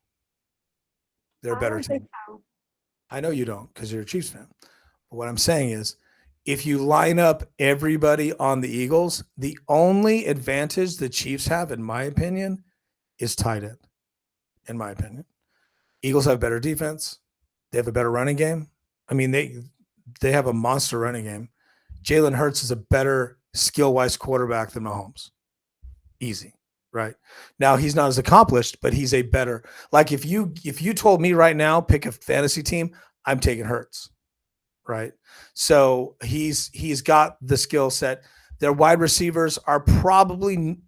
They're a better team. So. I know you don't because you're a Chiefs fan. But what I'm saying is, if you line up everybody on the Eagles, the only advantage the Chiefs have, in my opinion, is tight end. In my opinion, Eagles have better defense. They have a better running game. I mean, they have a monster running game. Jalen Hurts is a better skill-wise quarterback than Mahomes. Easy, right? Now he's not as accomplished, but he's a better. Like if you told me right now pick a fantasy team, I'm taking Hurts. Right. So he's got the skill set. Their wide receivers are probably,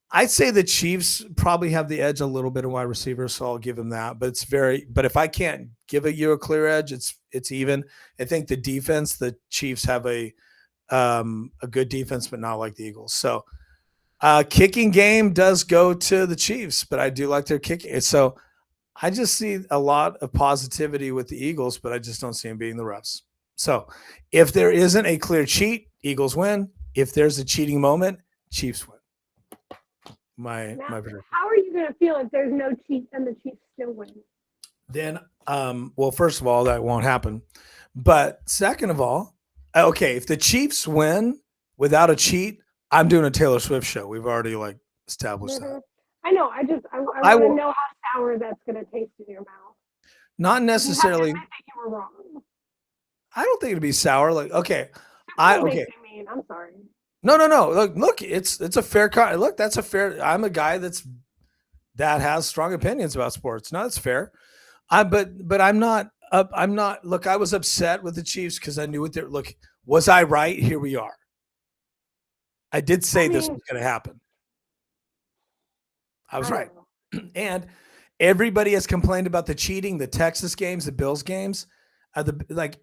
I'd say the Chiefs probably have the edge a little bit of wide receivers. So I'll give them that, but but if I can't give you a clear edge, it's even. I think the defense, the Chiefs have a good defense, but not like the Eagles. So kicking game does go to the Chiefs, but I do like their kicking. So I just see a lot of positivity with the Eagles, but I just don't see them beating the refs. So if there isn't a clear cheat, Eagles win. If there's a cheating moment, Chiefs win. My prediction. How are you going to feel if there's no cheat and the Chiefs still win? Then, well, first of all, that won't happen. But second of all, okay, if the Chiefs win without a cheat, I'm doing a Taylor Swift show. We've already established that. I know. I want to know how sour that's going to taste in your mouth. Not necessarily. I think you were wrong. I don't think it'd be sour. Okay. Okay. I'm sorry. No. Look, it's a fair look. That's a fair. I'm a guy that has strong opinions about sports. No, it's fair. But I'm not. I'm not. Look, I was upset with the Chiefs because I knew what they're. Look, was I right? Here we are. I did say this was going to happen. I was right. And everybody has complained about the cheating, the Texas games, the Bills games.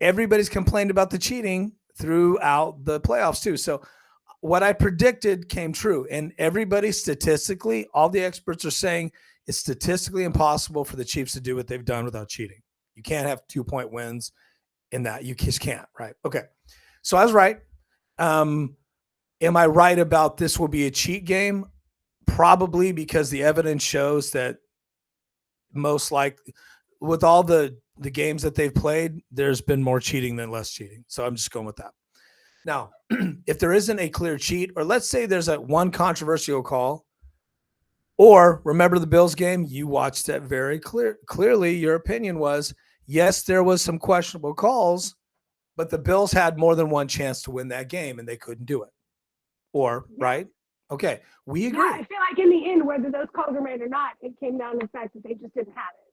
Everybody's complained about the cheating throughout the playoffs too. So what I predicted came true. And everybody statistically, all the experts are saying it's statistically impossible for the Chiefs to do what they've done without cheating. You can't have 2-point wins in that. You just can't, right? Okay. So I was right. Am I right about this will be a cheat game? Probably, because the evidence shows that most likely with all the games that they've played, there's been more cheating than less cheating. So I'm just going with that. Now, if there isn't a clear cheat, or let's say there's one controversial call, or remember the Bills game, you watched that very clearly. Your opinion was, yes, there was some questionable calls, but the Bills had more than one chance to win that game and they couldn't do it. Or, right? Okay, we agree. Yeah, I feel like in the end, whether those calls were made or not, it came down to the fact that they just didn't have it.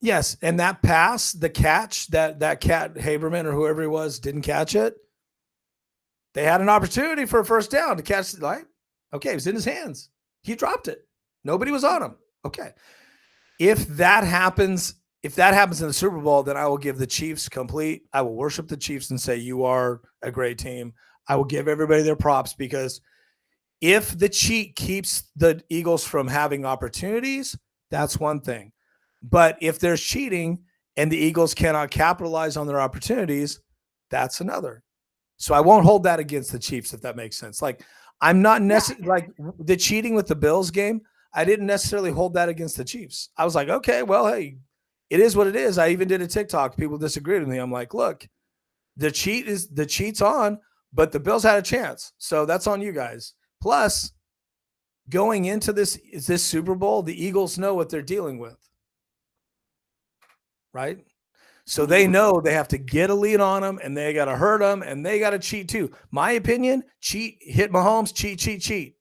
Yes, and that pass, the catch, that cat Haberman or whoever he was didn't catch it. They had an opportunity for a first down to catch the light. Okay, it was in his hands. He dropped it. Nobody was on him. Okay. If that happens in the Super Bowl, then I will give the Chiefs complete. I will worship the Chiefs and say, you are a great team. I will give everybody their props, because if the cheat keeps the Eagles from having opportunities, that's one thing. But if there's cheating and the Eagles cannot capitalize on their opportunities, that's another. So I won't hold that against the Chiefs, if that makes sense. Like, I'm not necessarily like the cheating with the Bills game. I didn't necessarily hold that against the Chiefs. I was like, okay, well, hey, it is what it is. I even did a TikTok. People disagreed with me. I'm like, look, the cheat's on, but the Bills had a chance. So that's on you guys. Plus, going into this Super Bowl, the Eagles know what they're dealing with. Right? So they know they have to get a lead on them, and they got to hurt them, and they got to cheat too. My opinion, cheat, hit Mahomes, cheat.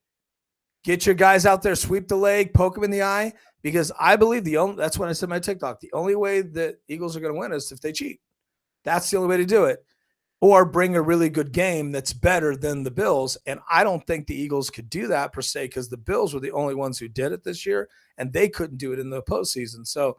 Get your guys out there, sweep the leg, poke them in the eye, because I believe that's what I said in my TikTok. The only way that Eagles are going to win is if they cheat. That's the only way to do it. Or bring a really good game that's better than the Bills. And I don't think the Eagles could do that per se, because the Bills were the only ones who did it this year, and they couldn't do it in the postseason. So,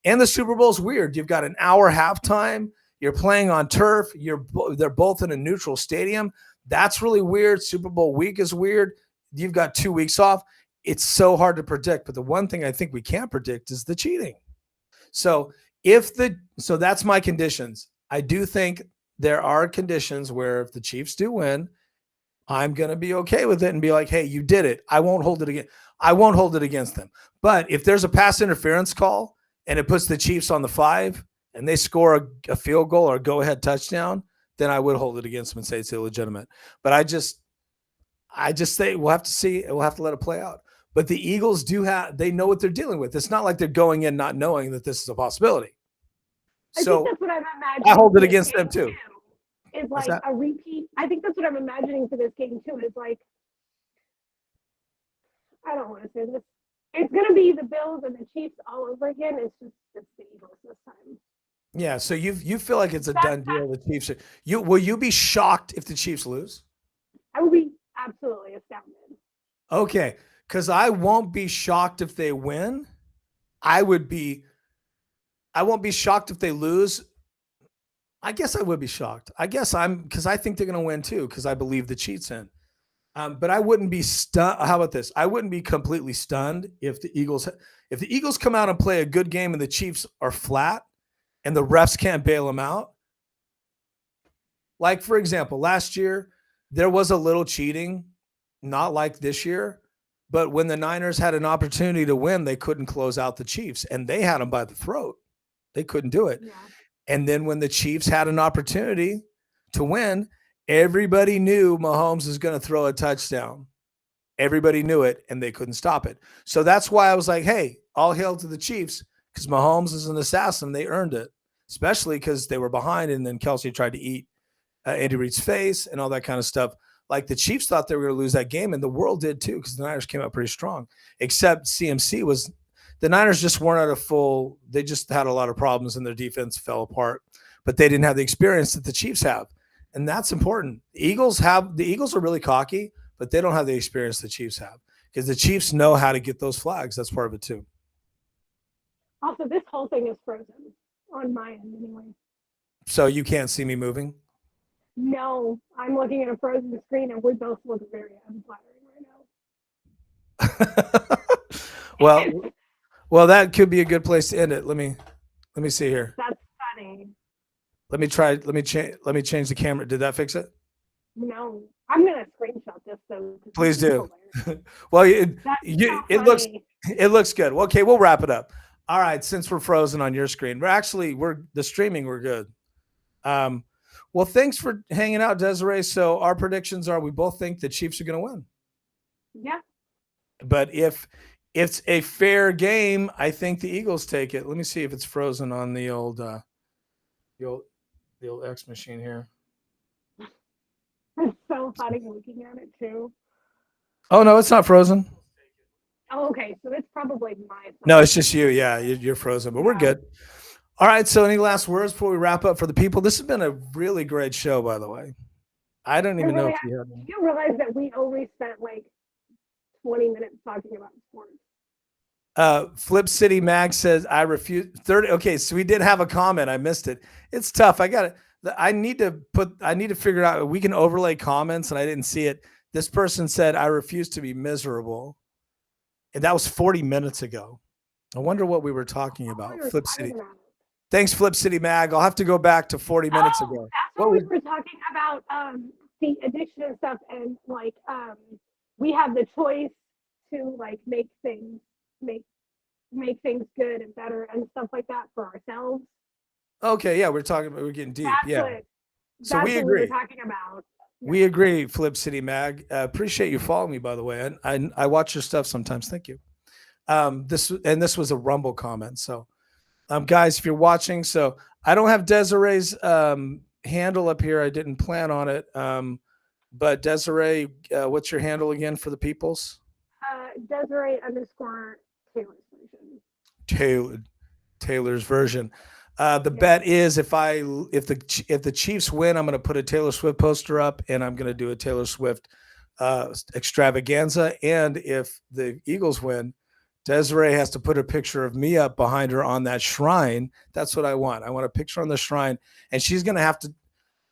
and the Super Bowl is weird. You've got an hour halftime. You're playing on turf. They're both in a neutral stadium. That's really weird. Super Bowl week is weird. You've got 2 weeks off. It's so hard to predict. But the one thing I think we can't predict is the cheating. So that's my conditions. I do think there are conditions where if the Chiefs do win, I'm going to be okay with it and be like, hey, you did it. I won't hold it against them. But if there's a pass interference call and it puts the Chiefs on the 5 and they score a field goal or a go-ahead touchdown, then I would hold it against them and say it's illegitimate. But I just say we'll have to see. We'll have to let it play out. But the Eagles they know what they're dealing with. It's not like they're going in not knowing that this is a possibility. So I think that's what I'm imagining. I hold it against them too. Is like a repeat. I think that's what I'm imagining for this game too. Is like, I don't want to say this. It's going to be the Bills and the Chiefs all over again. It's the Eagles this time. Yeah. So you feel like it's a done deal. The Chiefs. Will you be shocked if the Chiefs lose? I will be absolutely astounded. Okay, because I won't be shocked if they win. I won't be shocked if they lose. I guess I would be shocked. Because I think they're going to win too, because I believe the cheat's in. But I wouldn't be stunned. How about this? I wouldn't be completely stunned if the Eagles come out and play a good game and the Chiefs are flat and the refs can't bail them out. Like, for example, last year, there was a little cheating, not like this year, but when the Niners had an opportunity to win, they couldn't close out the Chiefs, and they had them by the throat. They couldn't do it. Yeah. And then when the Chiefs had an opportunity to win, everybody knew Mahomes was going to throw a touchdown. Everybody knew it, and they couldn't stop it. So that's why I was like, hey, all hail to the Chiefs, because Mahomes is an assassin. They earned it, especially because they were behind, and then Kelsey tried to eat Andy Reid's face and all that kind of stuff. like the Chiefs thought they were going to lose that game, and the world did too, because the Niners came out pretty strong. Except CMC was, the Niners just weren't at a full. They just had a lot of problems, and their defense fell apart. But they didn't have the experience that the Chiefs have, and that's important. The Eagles are really cocky, but they don't have the experience the Chiefs have, because the Chiefs know how to get those flags. That's part of it too. Also, this whole thing is frozen on my end anyway. So you can't see me moving? No, I'm looking at a frozen screen, and we both look very unflattering right now. well, that could be a good place to end it. Let me see here. That's funny. Let me change the camera. Did that fix it? No, I'm gonna screenshot this so. Please do. Well, it looks good. Okay, we'll wrap it up. All right, since we're frozen on your screen, we're the streaming. We're good. Well, thanks for hanging out, Desiree. So our predictions are we both think the Chiefs are going to win. Yeah. But if it's a fair game, I think the Eagles take it. Let me see if it's frozen on the old X machine here. It's so funny looking at it too. Oh no, it's not frozen. Oh, okay, so it's probably my phone. No, it's just you. Yeah, you're frozen, but we're good. All right, so any last words before we wrap up for the people? This has been a really great show, by the way. I don't even know if you had one. You realize that we only spent like 20 minutes talking about sports. Flip City Mag says, I refuse 30. Okay, so we did have a comment. I missed it. It's tough. I need to figure out, we can overlay comments, and I didn't see it. This person said, I refuse to be miserable. And that was 40 minutes ago. I wonder what we were talking about. Flip City. Thanks, Flip City Mag. I'll have to go back to 40 minutes ago. That's what we were talking about, the addiction and stuff, and like we have the choice to like make things good and better and stuff like that for ourselves. Okay, yeah, we're getting deep. So we agree. What we're talking about. We agree, Flip City Mag. Appreciate you following me, by the way. I watch your stuff sometimes. Thank you. This was a Rumble comment. So, guys, if you're watching, so I don't have Desiree's handle up here. I didn't plan on it. But Desiree, what's your handle again for the peoples? Desiree _Taylor's version. Taylor's version. The bet is if the Chiefs win, I'm going to put a Taylor Swift poster up, and I'm going to do a Taylor Swift extravaganza. And if the Eagles win, Desiree has to put a picture of me up behind her on that shrine. That's what I want. I want a picture on the shrine, and she's going to have to.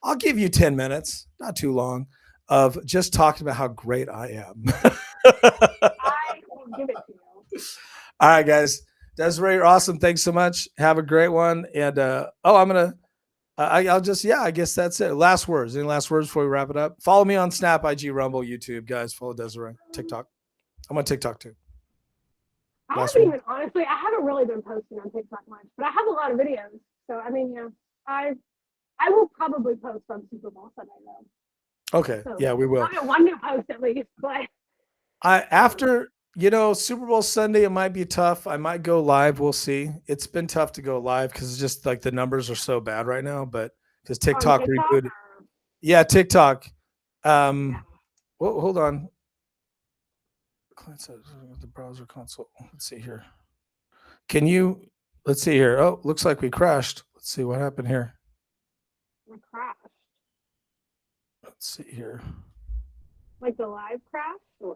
I'll give you 10 minutes, not too long, of just talking about how great I am. I will give it to you. All right, guys. Desiree, you're awesome. Thanks so much. Have a great one. And I guess that's it. Last words. Any last words before we wrap it up? Follow me on Snap, IG, Rumble, YouTube, guys. Follow Desiree. TikTok. I'm on TikTok too. I haven't really been posting on TikTok much, but I have a lot of videos. So I mean, I will probably post on Super Bowl Sunday though. Okay. So, yeah, we will. I'll get one new post at least, but after Super Bowl Sunday, it might be tough. I might go live. We'll see. It's been tough to go live because it's just like the numbers are so bad right now. But because TikTok rebooted. Yeah, TikTok. Well, hold on. The browser console. Let's see here. Let's see here. Oh, looks like we crashed. Let's see what happened here. We crashed. Let's see here. Like the live crash, or?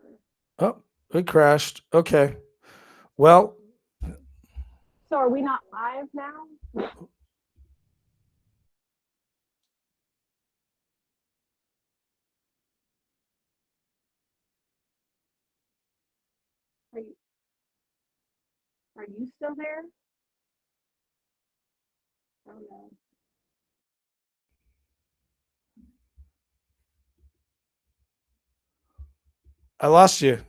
Oh. It crashed. Okay. Well. So are we not live now? Are you still there? Oh no. I lost you.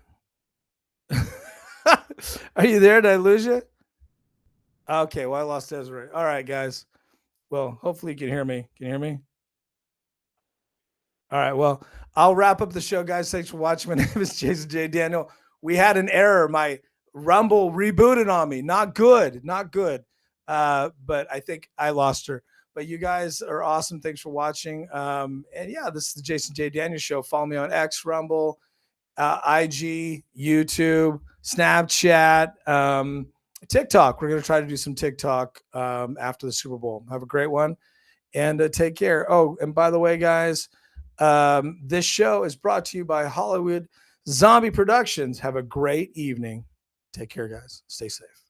Are you there? Did I lose you? Okay, well, I lost Desiree. All right, guys. Well, hopefully you can hear me. Can you hear me? All right, well, I'll wrap up the show, guys. Thanks for watching. My name is J Daniel. We had an error. My Rumble rebooted on me. Not good. But I think I lost her. But you guys are awesome. Thanks for watching. And yeah, this is the Jason J Daniel Show. Follow me on X, Rumble, IG, YouTube, Snapchat, TikTok. We're going to try to do some TikTok after the Super Bowl. Have a great one, and take care. Oh, and by the way, guys, this show is brought to you by Hollywood Zombie Productions. Have a great evening. Take care, guys. Stay safe.